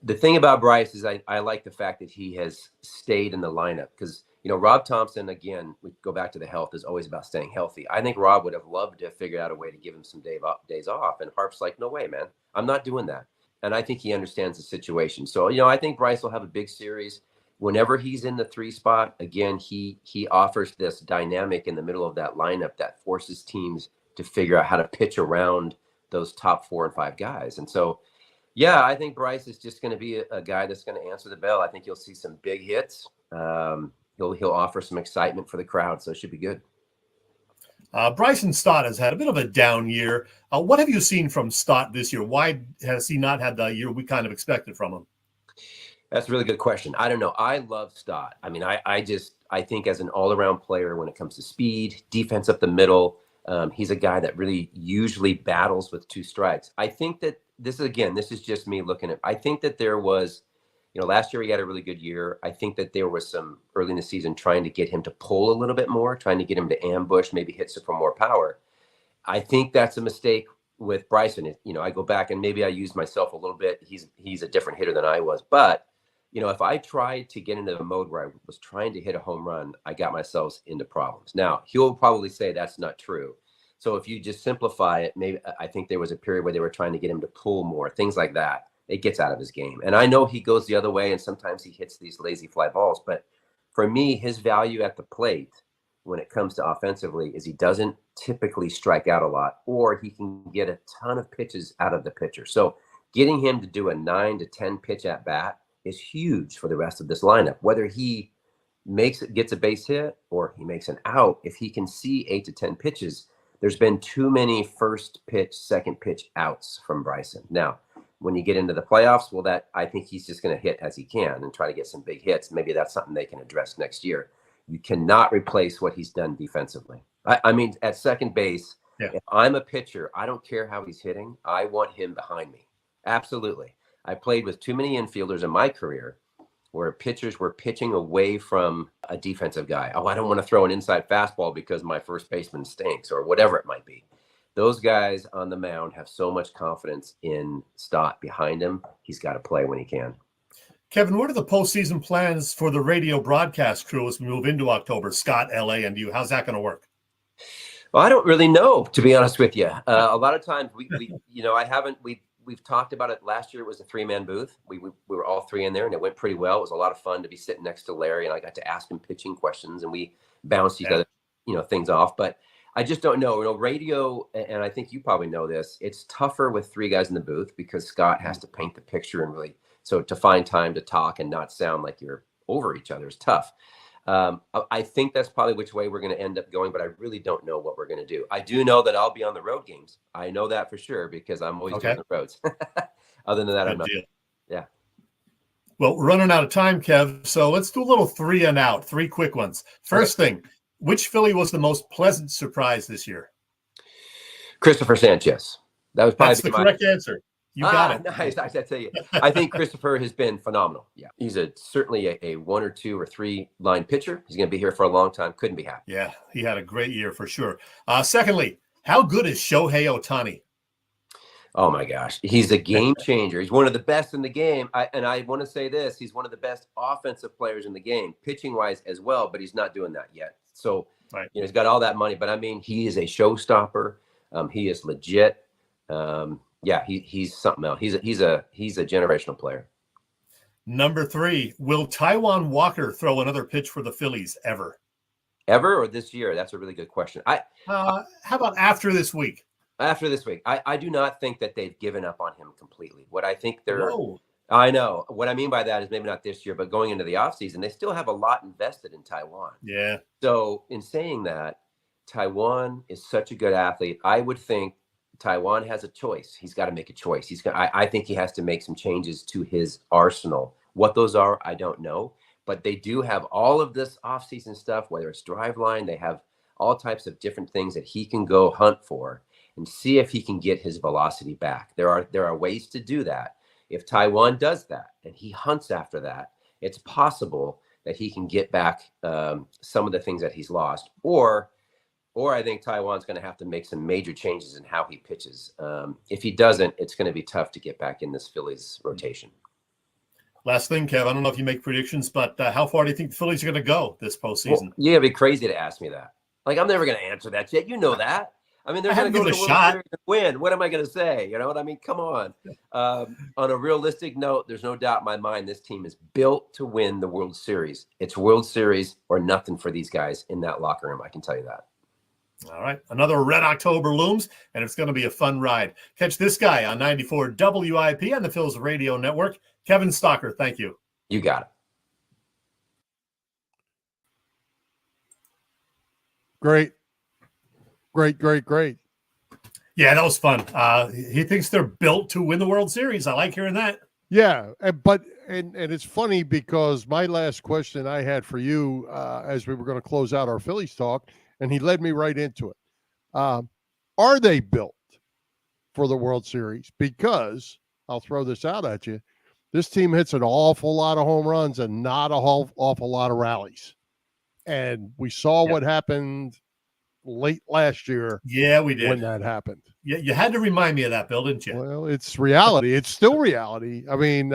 [SPEAKER 7] The thing about Bryce is I like the fact that he has stayed in the lineup because, Rob Thompson, again, we go back to the health, is always about staying healthy. I think Rob would have loved to have figured out a way to give him some days off. And Harp's like, no way, man. I'm not doing that. And I think he understands the situation. So, I think Bryce will have a big series. Whenever he's in the 3 spot, again, he offers this dynamic in the middle of that lineup that forces teams to figure out how to pitch around those top 4 and 5 guys. And so, yeah, I think Bryce is just going to be a guy that's going to answer the bell. I think you'll see some big hits. He'll offer some excitement for the crowd, so it should be good.
[SPEAKER 5] Bryson Stott has had a bit of a down year. What have you seen from Stott this year? Why has he not had the year we kind of expected from him?
[SPEAKER 7] That's a really good question. I don't know. I love Stott. I mean, I think as an all-around player when it comes to speed, defense up the middle, he's a guy that really usually battles with 2 strikes. I think that this is just me looking at. I think that there was, last year he had a really good year. I think that there was some early in the season trying to get him to pull a little bit more, trying to get him to ambush, maybe hit some for more power. I think that's a mistake with Bryson. I go back and maybe I used myself a little bit. He's a different hitter than I was, but if I tried to get into a mode where I was trying to hit a home run, I got myself into problems. Now he'll probably say that's not true. So if you just simplify it, maybe I think there was a period where they were trying to get him to pull more, things like that. It gets out of his game. And I know he goes the other way and sometimes he hits these lazy fly balls. But for me, his value at the plate when it comes to offensively is he doesn't typically strike out a lot, or he can get a ton of pitches out of the pitcher. So getting him to do a 9 to 10 pitch at bat is huge for the rest of this lineup. Whether he gets a base hit or he makes an out, if he can see 8 to 10 pitches, there's been too many first pitch, second pitch outs from Bryson. Now, when you get into the playoffs, I think he's just going to hit as he can and try to get some big hits. Maybe that's something they can address next year. You cannot replace what he's done defensively. I mean, at second base, if I'm a pitcher, I don't care how he's hitting. I want him behind me. Absolutely. I played with too many infielders in my career where pitchers were pitching away from a defensive guy. Oh, I don't want to throw an inside fastball because my first baseman stinks or whatever it might be. Those guys on the mound have so much confidence in Stott behind him. He's got to play when he can.
[SPEAKER 5] Kevin, what are the postseason plans for the radio broadcast crew as we move into October? Scott, LA, and you. How's that going to work?
[SPEAKER 7] Well, I don't really know, to be honest with you. A lot of times we've talked about it. Last year it was a 3-man booth. We were all 3 in there, and it went pretty well. It was a lot of fun to be sitting next to Larry, and I got to ask him pitching questions, and we bounced each other, things off. But I just don't know. Radio, and I think you probably know this, it's tougher with 3 guys in the booth because Scott has to paint the picture and really. So to find time to talk and not sound like you're over each other is tough. I think that's probably which way we're going to end up going, but I really don't know what we're going to do. I do know that I'll be on the road games. I know that for sure because I'm always doing the roads. Other than that, I'm not. Yeah.
[SPEAKER 5] Well, we're running out of time, Kev. So let's do a little 3 and out, 3 quick ones. First thing, which Philly was the most pleasant surprise this year?
[SPEAKER 7] Christopher Sanchez. That was probably
[SPEAKER 5] the correct answer. You got it.
[SPEAKER 7] Nice. I tell you, I think Christopher has been phenomenal. Yeah, he's certainly a 1 or 2 or 3 line pitcher. He's going to be here for a long time. Couldn't be happy.
[SPEAKER 5] Yeah, he had a great year for sure. Secondly, how good is Shohei Ohtani?
[SPEAKER 7] Oh my gosh, he's a game changer. He's one of the best in the game. I want to say this: he's one of the best offensive players in the game, pitching wise as well. But he's not doing that yet. So he's got all that money. But I mean, he is a showstopper. He is legit. Yeah, he's something else. He's a generational player.
[SPEAKER 5] Number 3, will Taijuan Walker throw another pitch for the Phillies ever?
[SPEAKER 7] Ever or this year? That's a really good question.
[SPEAKER 5] How about after this week?
[SPEAKER 7] After this week, I do not think that they've given up on him completely. What I think I know. What I mean by that is maybe not this year, but going into the offseason, they still have a lot invested in Taijuan.
[SPEAKER 5] Yeah.
[SPEAKER 7] So in saying that, Taijuan is such a good athlete. I would think Taijuan has a choice. He's got to make a choice. I think he has to make some changes to his arsenal. What those are, I don't know. But they do have all of this offseason stuff, whether it's driveline, they have all types of different things that he can go hunt for and see if he can get his velocity back. There are ways to do that. If Taijuan does that and he hunts after that, it's possible that he can get back some of the things that he's lost. Or I think Taijuan's going to have to make some major changes in how he pitches. If he doesn't, it's going to be tough to get back in this Phillies rotation.
[SPEAKER 5] Last thing, Kev, I don't know if you make predictions, but how far do you think the Phillies are going to go this postseason?
[SPEAKER 7] Well, yeah, it'd be crazy to ask me that. Like, I'm never going to answer that yet. You know that. I mean, they're going to go to the World Series and win. What am I going to say? You know what I mean? Come on. On a realistic note, there's no doubt in my mind this team is built to win the World Series. It's World Series or nothing for these guys in that locker room. I can tell you that.
[SPEAKER 5] All right. Another Red October looms, and it's going to be a fun ride. Catch this guy on 94 WIP on the Phil's Radio Network. Kevin Stocker, thank you.
[SPEAKER 7] You got it.
[SPEAKER 4] Great.
[SPEAKER 5] Yeah, that was fun. He thinks they're built to win the World Series. I like hearing that.
[SPEAKER 4] Yeah, but it's funny because my last question I had for you as we were going to close out our Phillies talk, and he led me right into it. Are they built for the World Series? Because I'll throw this out at you. This team hits an awful lot of home runs and not a awful lot of rallies. And we saw what happened late last year.
[SPEAKER 5] Yeah, we did.
[SPEAKER 4] When that happened.
[SPEAKER 5] Yeah, you had to remind me of that, Bill, didn't you?
[SPEAKER 4] Well, it's reality. It's still reality. I mean,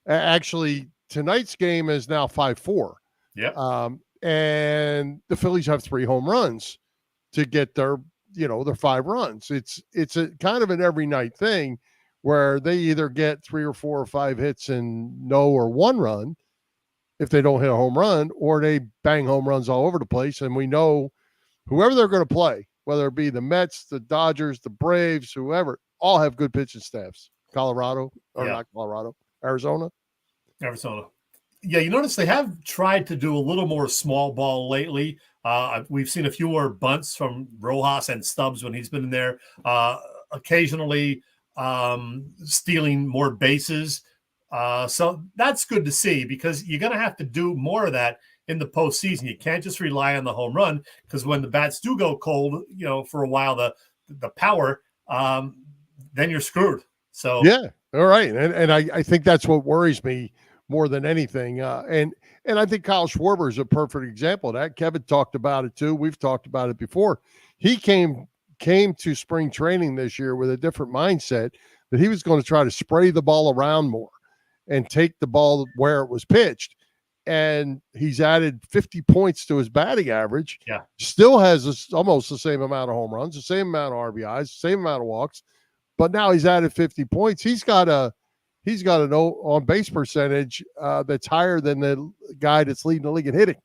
[SPEAKER 4] actually, tonight's game is now 5-4.
[SPEAKER 5] Yeah.
[SPEAKER 4] And the Phillies have 3 home runs to get their 5 runs. It's a kind of an every night thing where they either get 3 or 4 or 5 hits and no or 1 run if they don't hit a home run, or they bang home runs all over the place. And we know whoever they're going to play, whether it be the Mets, the Dodgers, the Braves, whoever, all have good pitching staffs. Not Colorado, Arizona. Yeah,
[SPEAKER 5] you notice they have tried to do a little more small ball lately. We've seen a few more bunts from Rojas and Stubbs when he's been in there. Occasionally stealing more bases. So that's good to see because you're going to have to do more of that in the postseason. You can't just rely on the home run because when the bats do go cold, for a while, the power, then you're screwed. So
[SPEAKER 4] yeah, all right, and I think that's what worries me more than anything. And I think Kyle Schwarber is a perfect example of that. Kevin talked about it too. We've talked about it before. He came to spring training this year with a different mindset that he was going to try to spray the ball around more. and take the ball where it was pitched. And he's added 50 points to his batting average.
[SPEAKER 5] Yeah.
[SPEAKER 4] Still has almost the same amount of home runs, the same amount of RBIs, the same amount of walks. But now he's added 50 points. He's got an on base percentage that's higher than the guy that's leading the league in hitting.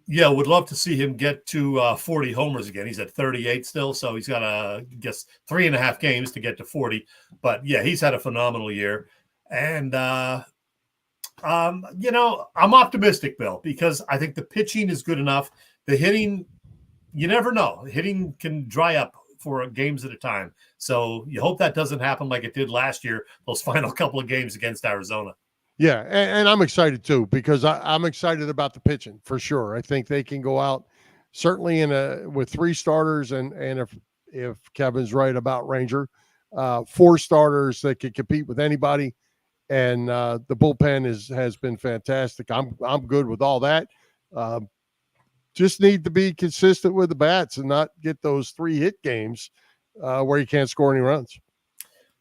[SPEAKER 5] Yeah, would love to see him get to 40 homers again. He's at 38 still, so he's got 3.5 games to get to 40. But yeah, he's had a phenomenal year. And I'm optimistic, Bill, because I think the pitching is good enough. The hitting, you never know. Hitting can dry up for games at a time. So you hope that doesn't happen like it did last year, those final couple of games against Arizona.
[SPEAKER 4] Yeah, and I'm excited too, because I'm excited about the pitching for sure. I think they can go out certainly with 3 starters, and if Kevin's right about Ranger, 4 starters that can compete with anybody. And the bullpen has been fantastic. I'm good with all that. Just need to be consistent with the bats and not get those 3 hit games where you can't score any runs.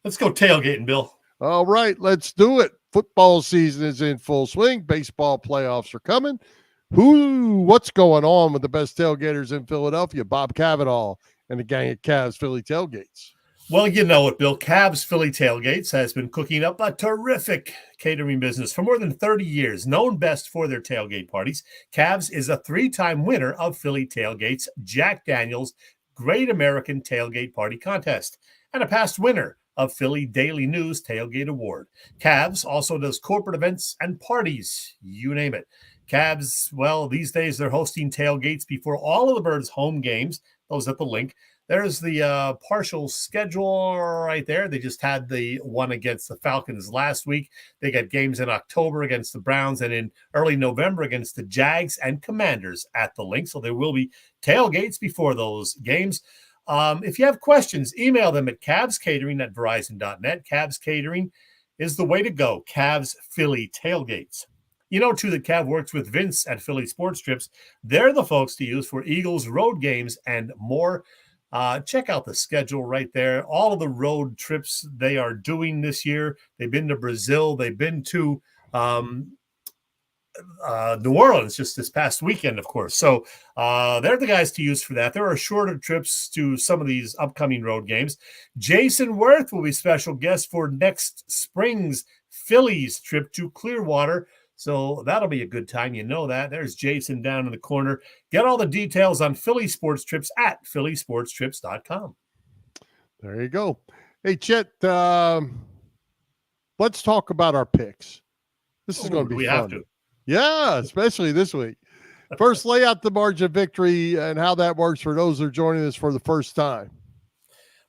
[SPEAKER 5] Let's go tailgating, Bill.
[SPEAKER 4] All right, let's do it. Football season is in full swing. Baseball playoffs are coming. What's going on with the best tailgaters in Philadelphia? Bob Cavanaugh and the gang at Cavs Philly Tailgates.
[SPEAKER 5] Well, you know it, Bill. Cavs Philly Tailgates has been cooking up a terrific catering business for more than 30 years, known best for their tailgate parties. Cavs is a 3-time winner of Philly Tailgates Jack Daniel's Great American Tailgate Party Contest and a past winner of Philly Daily News Tailgate Award. Cavs also does corporate events and parties, you name it. Cavs, well, these days they're hosting tailgates before all of the Birds' home games, those at the link. There's the partial schedule right there. They just had the one against the Falcons last week. They got games in October against the Browns and in early November against the Jags and Commanders at the link. So there will be tailgates before those games. If you have questions, email them at cavscatering@verizon.net. Cavs Catering is the way to go. Cavs Philly Tailgates. You know, too, that Cav works with Vince at Philly Sports Trips. They're the folks to use for Eagles road games and more. Check out the schedule right there. All of the road trips they are doing this year. They've been to Brazil. They've been to New Orleans just this past weekend, of course. So they're the guys to use for that. There are shorter trips to some of these upcoming road games. Jason Worth will be special guest for next spring's Phillies trip to Clearwater. So that'll be a good time. You know that. There's Jason down in the corner. Get all the details on Philly Sports Trips at phillysportstrips.com.
[SPEAKER 4] There you go. Hey, Chet, let's talk about our picks. This is going to be fun.
[SPEAKER 5] Have to.
[SPEAKER 4] Yeah, especially this week. First, lay out the margin of victory and how that works for those who are joining us for the first time.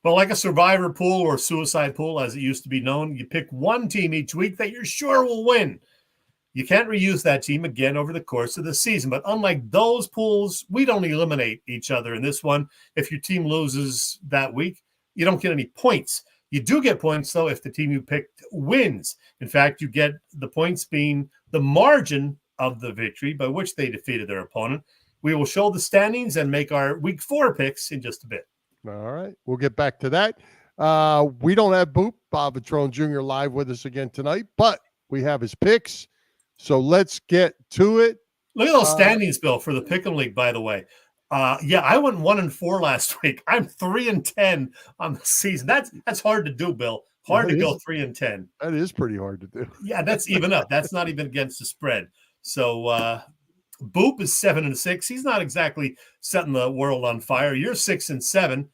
[SPEAKER 5] Well, like a survivor pool or suicide pool, as it used to be known, you pick one team each week that you're sure will win. You can't reuse that team again over the course of the season. But unlike those pools, we don't eliminate each other in this one. If your team loses that week, you don't get any points. You do get points, though, if the team you picked wins. In fact, you get the points being the margin of the victory by which they defeated their opponent. We will show the standings and make our week 4 picks in just a bit.
[SPEAKER 4] All right. We'll get back to that. We don't have Boop, Bob Vitrone Jr. live with us again tonight, but we have his picks. So let's get to it.
[SPEAKER 5] Look at those standings, Bill, for the Pick'em League, by the way. Yeah, I went 1-4 last week. I'm 3-10 on the season. That's hard to do, Bill. Hard to go 3-10.
[SPEAKER 4] That is pretty hard to do.
[SPEAKER 5] Yeah, that's even up. That's not even against the spread. So Boop is 7-6. He's not exactly setting the world on fire. You're 6-7.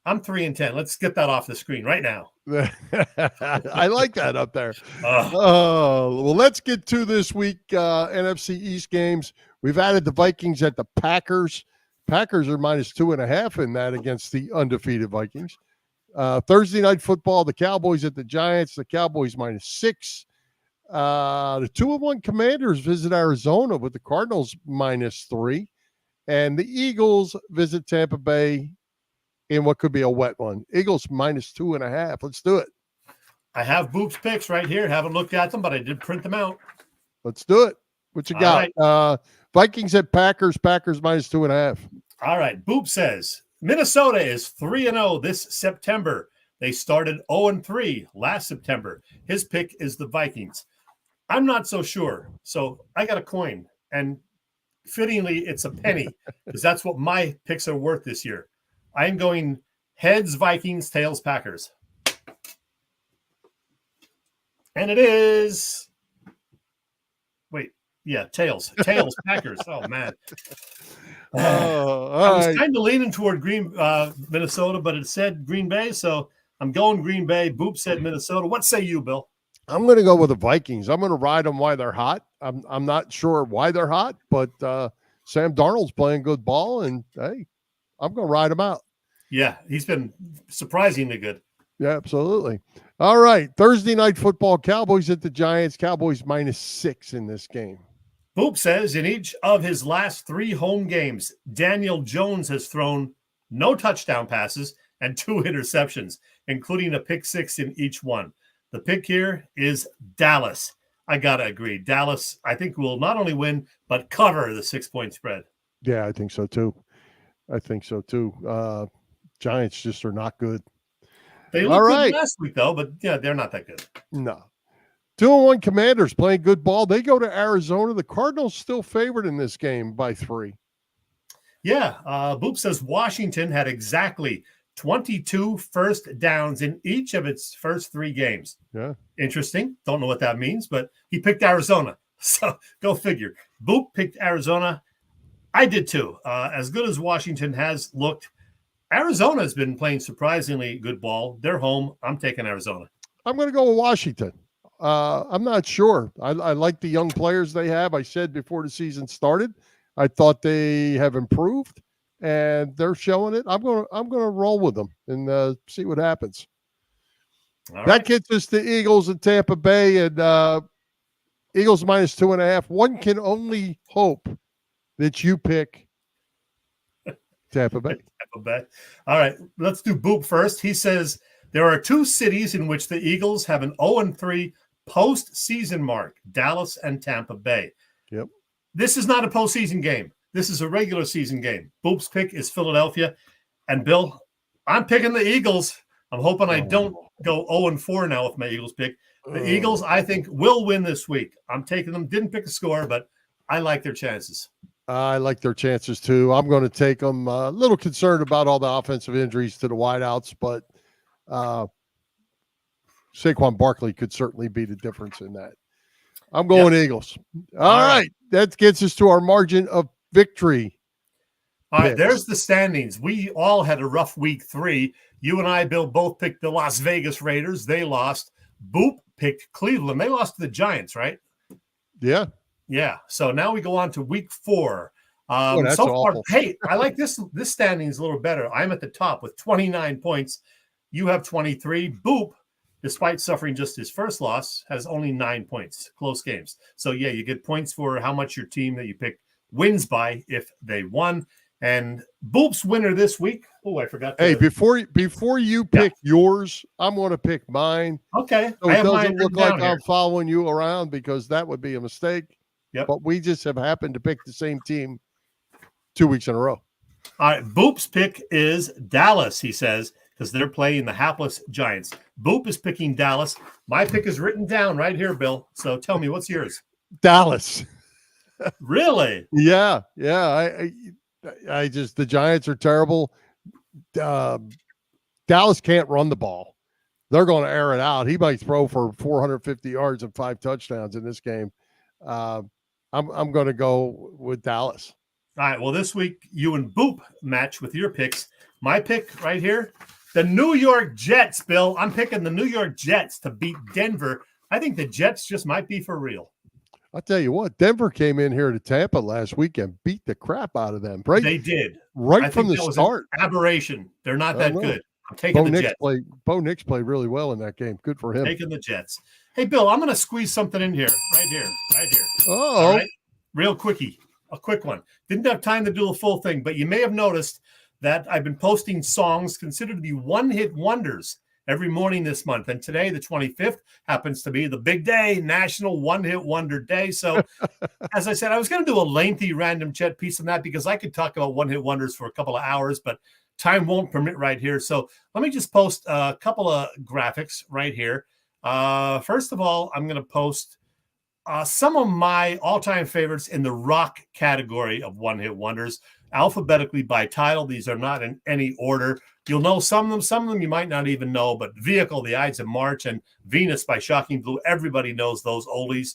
[SPEAKER 5] I'm 3-10. Let's get that off the screen right now.
[SPEAKER 4] I like that up there. Well, let's get to this week NFC East games. We've added the Vikings at the Packers. Packers are -2.5 in that against the undefeated Vikings. Thursday night football, the Cowboys at the Giants. The Cowboys -6. The 2-1 Commanders visit Arizona with the Cardinals -3. And the Eagles visit Tampa Bay in what could be a wet one. Eagles -2.5. Let's do it.
[SPEAKER 5] I have Boop's picks right here. Haven't looked at them, but I did print them out.
[SPEAKER 4] Let's do it. What you got? Right. Vikings at Packers. Packers -2.5.
[SPEAKER 5] All right. Boop says Minnesota is 3-0 this September. They started 0-3 last September. His pick is the Vikings. I'm not so sure. So I got a coin, and fittingly, it's a penny because that's what my picks are worth this year. I'm going heads, Vikings, tails, Packers. And it is tails, Packers. Oh, man. I was kind of leaning toward Minnesota, but it said Green Bay, so I'm going Green Bay. Boop said Minnesota. What say you, Bill?
[SPEAKER 4] I'm going to go with the Vikings. I'm going to ride them while they're hot. I'm not sure why they're hot, but Sam Darnold's playing good ball, and hey, I'm going to ride him out.
[SPEAKER 5] Yeah, he's been surprisingly good.
[SPEAKER 4] Yeah, absolutely. All right, Thursday night football, Cowboys at the Giants. Cowboys -6 in this game.
[SPEAKER 5] Boop says in each of his last 3 home games, Daniel Jones has thrown no touchdown passes and 2 interceptions, including a pick 6 in each one. The pick here is Dallas. I got to agree. Dallas, I think, will not only win, but cover the 6-point spread.
[SPEAKER 4] Yeah, I think so too. Giants just are not good.
[SPEAKER 5] They looked good last week, though, but yeah, they're not that good.
[SPEAKER 4] No. 2-1 Commanders playing good ball. They go to Arizona. The Cardinals still favored in this game by 3.
[SPEAKER 5] Yeah. Boop says Washington had exactly 22 first downs in each of its first 3 games.
[SPEAKER 4] Yeah.
[SPEAKER 5] Interesting. Don't know what that means, but he picked Arizona. So go figure. Boop picked Arizona. I did too. As good as Washington has looked, Arizona has been playing surprisingly good ball. They're home. I'm taking Arizona.
[SPEAKER 4] I'm going to go with Washington. I'm not sure. I like the young players they have. I said before the season started, I thought they have improved, and they're showing it. I'm going to roll with them and see what happens. That gets us to Eagles and Tampa Bay, and Eagles -2.5. One can only hope that you pick Tampa Bay.
[SPEAKER 5] Tampa Bay. All right, let's do Boop first. He says there are 2 cities in which the Eagles have an 0-3 postseason mark, Dallas and Tampa Bay.
[SPEAKER 4] Yep.
[SPEAKER 5] This is not a postseason game. This is a regular season game. Boop's pick is Philadelphia. And Bill, I'm picking the Eagles. I'm hoping I don't go 0-4 now with my Eagles pick. The Eagles, I think, will win this week. I'm taking them. Didn't pick a score, but I like their chances.
[SPEAKER 4] I like their chances too. I'm going to take them. A little concerned about all the offensive injuries to the wideouts, but Saquon Barkley could certainly be the difference in that. I'm going Eagles. All right. That gets us to our margin of victory.
[SPEAKER 5] All right, there's the standings. We all had a rough week 3. You and I, Bill, both picked the Las Vegas Raiders. They lost. Boop picked Cleveland. They lost to the Giants, right?
[SPEAKER 4] Yeah.
[SPEAKER 5] Yeah. So now we go on to week 4.
[SPEAKER 4] That's
[SPEAKER 5] so far,
[SPEAKER 4] awful.
[SPEAKER 5] hey, I like this. This standing is a little better. I'm at the top with 29 points. You have 23. Boop, despite suffering just his first loss, has only 9 points. Close games. So yeah, you get points for how much your team that you picked wins by if they won. And Boop's winner this week. Oh, I forgot.
[SPEAKER 4] Hey, before you pick yours, I'm going to pick mine.
[SPEAKER 5] Okay.
[SPEAKER 4] So it doesn't look like I'm following you around, because that would be a mistake.
[SPEAKER 5] Yep.
[SPEAKER 4] But we just have happened to pick the same team 2 weeks in a row.
[SPEAKER 5] All right. Boop's pick is Dallas, he says, because they're playing the hapless Giants. Boop is picking Dallas. My pick is written down right here, Bill. So tell me, what's yours?
[SPEAKER 4] Dallas.
[SPEAKER 5] Really?
[SPEAKER 4] Yeah. I just, the Giants are terrible. Dallas can't run the ball. They're going to air it out. He might throw for 450 yards and 5 touchdowns in this game. I'm going to go with Dallas.
[SPEAKER 5] All right. Well, this week you and Boop match with your picks. My pick right here, the New York Jets, Bill. I'm picking the New York Jets to beat Denver. I think the Jets just might be for real.
[SPEAKER 4] I'll tell you what, Denver came in here to Tampa last week and beat the crap out of them. Right?
[SPEAKER 5] They did.
[SPEAKER 4] Right from the start.
[SPEAKER 5] Aberration. They're not that good. I'm taking the Jets.
[SPEAKER 4] Bo Nix played really well in that game. Good for him.
[SPEAKER 5] Taking the Jets. Hey, Bill, I'm going to squeeze something in here. Right here.
[SPEAKER 4] Oh.
[SPEAKER 5] All right? Real quickie. A quick one. Didn't have time to do the full thing, but you may have noticed that I've been posting songs considered to be one-hit wonders every morning this month. And today, the 25th, happens to be the big day, National One-Hit Wonder Day. So, as I said, I was going to do a lengthy random Chet piece on that, because I could talk about one-hit wonders for a couple of hours, but time won't permit right here. So let me just post a couple of graphics right here. First of all, I'm going to post some of my all-time favorites in the rock category of one-hit wonders, alphabetically by title. These are not in any order. You'll know some of them you might not even know, but Vehicle, The Ides of March, and Venus by Shocking Blue, everybody knows those oldies.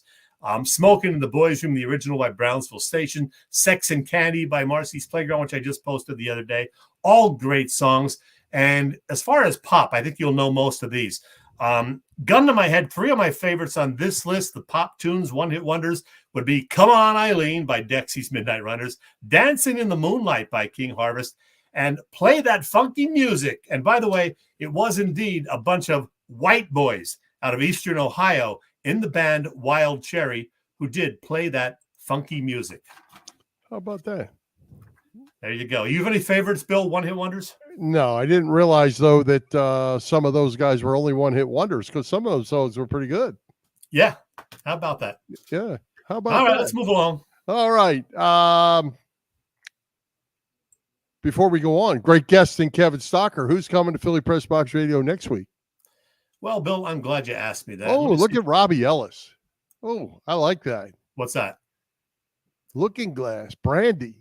[SPEAKER 5] Smoking in the Boys' Room, the original by Brownsville Station, Sex and Candy by Marcy's Playground, which I just posted the other day. All great songs. And as far as pop, I think you'll know most of these. Gun to my head, 3 of my favorites on this list, the pop tunes, one-hit wonders, would be Come On Eileen by Dexy's Midnight Runners, Dancing in the Moonlight by King Harvest, and Play That Funky Music. And by the way, it was indeed a bunch of white boys out of Eastern Ohio in the band Wild Cherry who did play that funky music.
[SPEAKER 4] How about that?
[SPEAKER 5] There you go. You have any favorites, Bill, one-hit wonders?
[SPEAKER 4] No, I didn't realize, though, that some of those guys were only one-hit wonders because some of those songs were pretty good.
[SPEAKER 5] Yeah. How about that?
[SPEAKER 4] Yeah. How about
[SPEAKER 5] All right,
[SPEAKER 4] that?
[SPEAKER 5] let's move along.
[SPEAKER 4] All right. Before we go on, great guest in Kevin Stocker. Who's coming to Philly Press Box Radio next week?
[SPEAKER 5] Well, Bill, I'm glad you asked me that.
[SPEAKER 4] Oh, look at Robbie Ellis. Oh, I like that.
[SPEAKER 5] What's that?
[SPEAKER 4] Looking Glass, Brandy.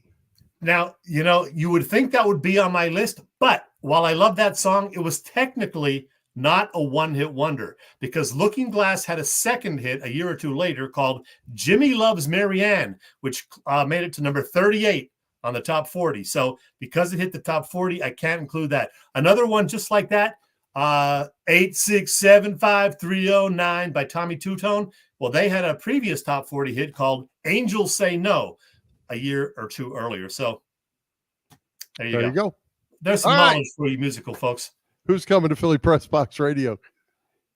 [SPEAKER 5] Now, you would think that would be on my list, but while I love that song, it was technically not a one-hit wonder because Looking Glass had a second hit a year or two later called Jimmy Loves Marianne, which made it to number 38 on the top 40. So because it hit the top 40, I can't include that. Another one just like that, 8675309 by Tommy Two-Tone. Well, they had a previous top 40 hit called Angels Say No a year or two earlier. So there you go. There's some knowledge for you musical folks.
[SPEAKER 4] Who's coming to Philly Press Box Radio?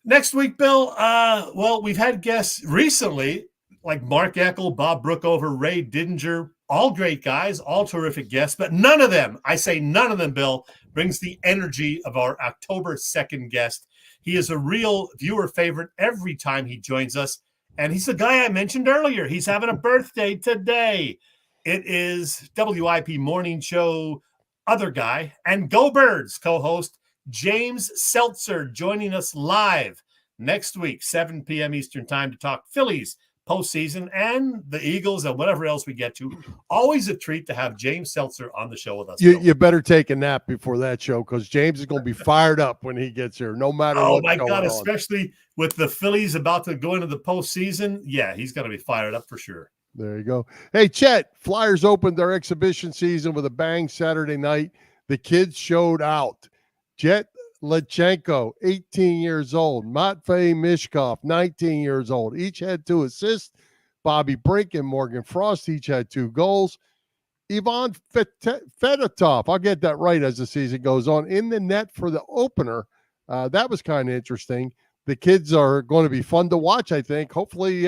[SPEAKER 5] Next week, Bill, well, we've had guests recently like Mark Eckel, Bob Brookover, Ray Didinger, all great guys, all terrific guests, but none of them, I say none of them, Bill, brings the energy of our October 2nd guest. He is a real viewer favorite every time he joins us, and he's the guy I mentioned earlier. He's having a birthday today. It is WIP Morning Show other guy and Go Birds co-host James Seltzer joining us live next week, 7 p.m. Eastern time to talk Phillies, postseason, and the Eagles and whatever else we get to. Always a treat to have James Seltzer on the show with us.
[SPEAKER 4] You better take a nap before that show because James is going to be fired up when he gets here, no matter what. Oh, my God,
[SPEAKER 5] especially with the Phillies about to go into the postseason. Yeah, he's going to be fired up for sure.
[SPEAKER 4] There you go. Hey, Chet, Flyers opened their exhibition season with a bang Saturday night. The kids showed out. Jet Lechenko, 18 years old. Matvey Mishkov, 19 years old. Each had 2 assists. Bobby Brink and Morgan Frost each had 2 goals. Ivan Fedotov, I'll get that right as the season goes on, in the net for the opener. That was kind of interesting. The kids are going to be fun to watch, I think. Hopefully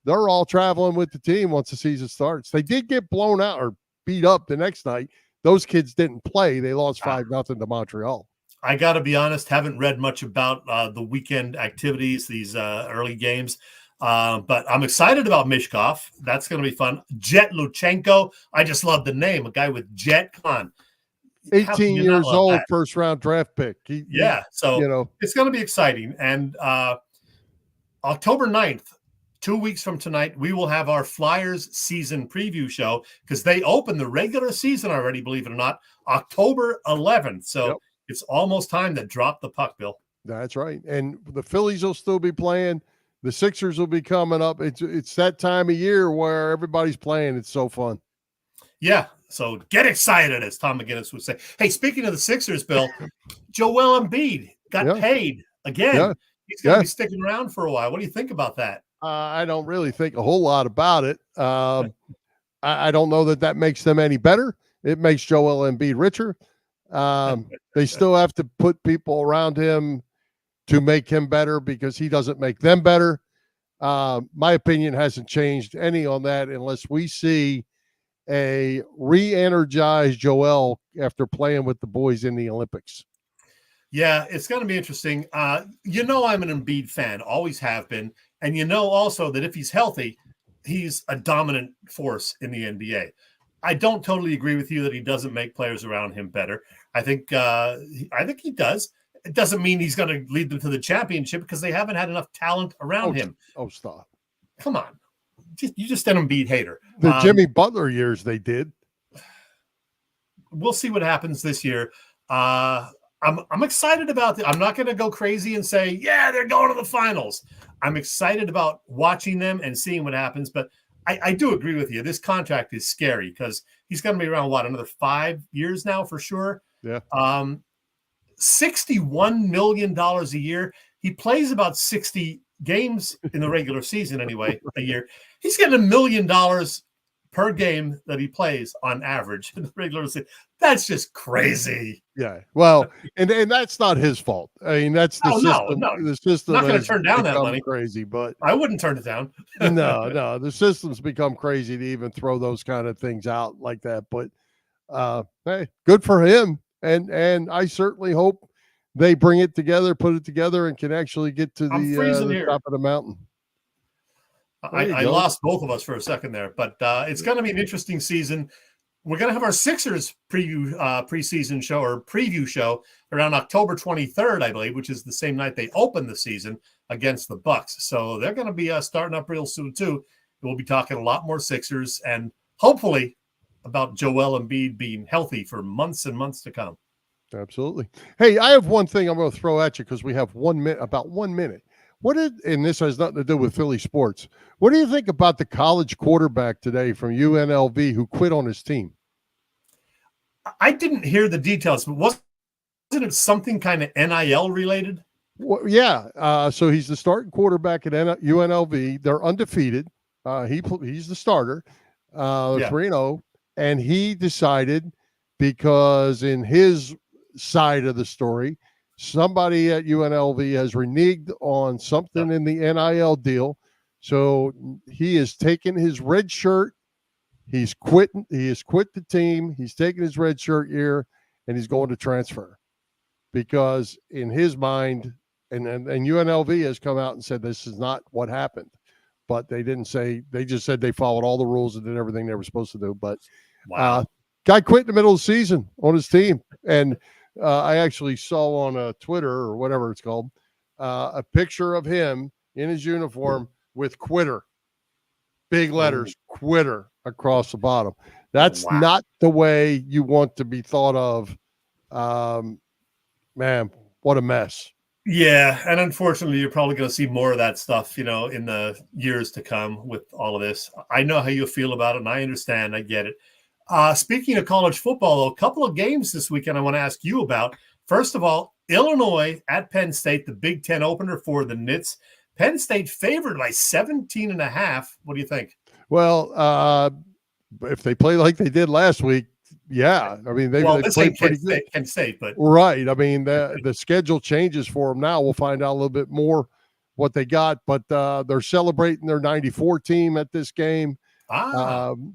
[SPEAKER 4] they're all traveling with the team once the season starts. They did get blown out or beat up the next night. Those kids didn't play. They lost 5-0 to Montreal.
[SPEAKER 5] I got to be honest, haven't read much about the weekend activities, these early games. But I'm excited about Mishkov. That's going to be fun. Jet Luchenko. I just love the name. A guy with Jet. Come on.
[SPEAKER 4] 18 years old, first-round draft pick.
[SPEAKER 5] So it's going to be exciting. And October 9th, 2 weeks from tonight, we will have our Flyers season preview show because they open the regular season already, believe it or not, October 11th. So it's almost time to drop the puck, Bill.
[SPEAKER 4] That's right. And the Phillies will still be playing. The Sixers will be coming up. It's that time of year where everybody's playing. It's so fun.
[SPEAKER 5] Yeah. So get excited, as Tom McGinnis would say. Hey, speaking of the Sixers, Bill, Joel Embiid got paid again. Yeah. He's going to be sticking around for a while. What do you think about that?
[SPEAKER 4] I don't really think a whole lot about it. I don't know that makes them any better. It makes Joel Embiid richer. They still have to put people around him to make him better because he doesn't make them better. My opinion hasn't changed any on that unless we see a re-energized Joel after playing with the boys in the Olympics.
[SPEAKER 5] Yeah, it's going to be interesting. I'm an Embiid fan, always have been. And also that if he's healthy, he's a dominant force in the NBA. I don't totally agree with you that he doesn't make players around him better. I think he does. It doesn't mean he's going to lead them to the championship because they haven't had enough talent around him.
[SPEAKER 4] Oh, stop.
[SPEAKER 5] Come on. You just an Embiid hater.
[SPEAKER 4] The Jimmy Butler years they did.
[SPEAKER 5] We'll see what happens this year. I'm excited about it. I'm not going to go crazy and say, yeah, they're going to the finals. I'm excited about watching them and seeing what happens. But I do agree with you. This contract is scary because he's going to be around, another 5 years now for sure.
[SPEAKER 4] Yeah.
[SPEAKER 5] $61 million a year. He plays about 60 games in the regular season anyway, a year. He's getting $1 million per game that he plays on average in the regular season. That's just crazy.
[SPEAKER 4] Yeah. Well, and that's not his fault. I mean, that's the system.
[SPEAKER 5] No.
[SPEAKER 4] The system
[SPEAKER 5] not going to turn down that money.
[SPEAKER 4] Crazy, but
[SPEAKER 5] I wouldn't turn it down.
[SPEAKER 4] no. The system's become crazy to even throw those kind of things out like that. But hey, good for him. And I certainly hope they bring it together, put it together, and can actually get to the top of the mountain.
[SPEAKER 5] I lost both of us for a second there, but it's going to be an interesting season. We're going to have our Sixers preseason show or preview show around October 23rd, I believe, which is the same night they open the season against the Bucks. So they're going to be starting up real soon too. We'll be talking a lot more Sixers and hopefully about Joel Embiid being healthy for months and months to come.
[SPEAKER 4] Absolutely. Hey, I have one thing I'm going to throw at you because we have about 1 minute. And this has nothing to do with Philly sports. What do you think about the college quarterback today from UNLV who quit on his team?
[SPEAKER 5] I didn't hear the details, but wasn't it something kind of NIL related?
[SPEAKER 4] Well, yeah. So he's the starting quarterback at UNLV. They're undefeated. He's the starter, 3-0. And he decided, because in his side of the story, somebody at UNLV has reneged on something in the NIL deal. So he has taken his red shirt. He's quit. He has quit the team. He's taken his red shirt year, and he's going to transfer because in his mind, and UNLV has come out and said this is not what happened. But they didn't say. They just said they followed all the rules and did everything they were supposed to do. But guy quit in the middle of the season on his team, and I actually saw on Twitter or whatever it's called a picture of him in his uniform with quitter, big letters, quitter across the bottom. That's not the way you want to be thought of. Man, what a mess.
[SPEAKER 5] Yeah, and unfortunately, you're probably going to see more of that stuff, in the years to come with all of this. I know how you feel about it, and I understand. I get it. Speaking of college football, though, a couple of games this weekend I want to ask you about. First of all, Illinois at Penn State, the Big Ten opener for the Knits. Penn State favored by 17.5. What do you think?
[SPEAKER 4] Well, if they play like they did last week, yeah. I mean, they played pretty good.
[SPEAKER 5] Penn State, but
[SPEAKER 4] right. I mean, the schedule changes for them now. We'll find out a little bit more what they got, but they're celebrating their 94 team at this game.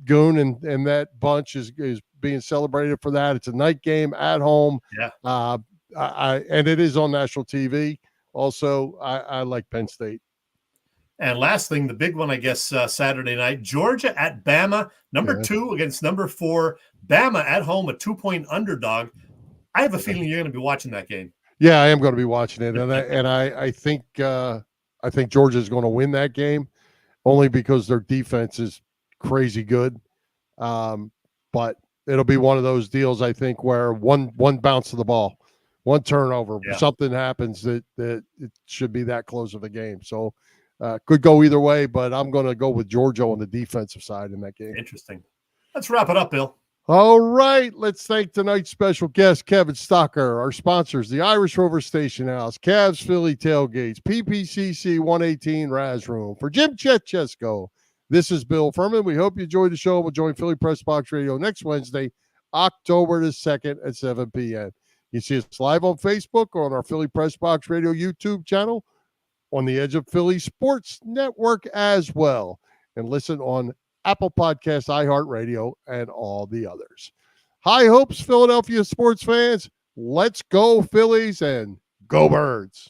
[SPEAKER 4] Goon and that bunch is being celebrated for that. It's a night game at home.
[SPEAKER 5] Yeah.
[SPEAKER 4] And it is on national TV. Also, I like Penn State.
[SPEAKER 5] And last thing, the big one, I guess, Saturday night, Georgia at Bama, number 2 against number 4. Bama at home, a 2-point underdog. I have a feeling you're going to be watching that game.
[SPEAKER 4] Yeah, I am going to be watching it, and I think Georgia is going to win that game, only because their defense is crazy good. But it'll be one of those deals, I think, where one bounce of the ball, one turnover, something happens that it should be that close of a game. So could go either way, but I'm going to go with Georgia on the defensive side in that game.
[SPEAKER 5] Interesting. Let's wrap it up, Bill.
[SPEAKER 4] All right. Let's thank tonight's special guest, Kevin Stocker, our sponsors, the Irish Rover Station House, Cavs Philly Tailgates, PPCC 118 Raz Room. For Jim Chet Chesko, this is Bill Furman. We hope you enjoyed the show. We'll join Philly Press Box Radio next Wednesday, October the 2nd at 7 p.m. You see us live on Facebook or on our Philly Press Box Radio YouTube channel, on the Edge of Philly Sports Network as well, and listen on Apple Podcasts, iHeartRadio, and all the others. High hopes, Philadelphia sports fans. Let's go Phillies and go Birds.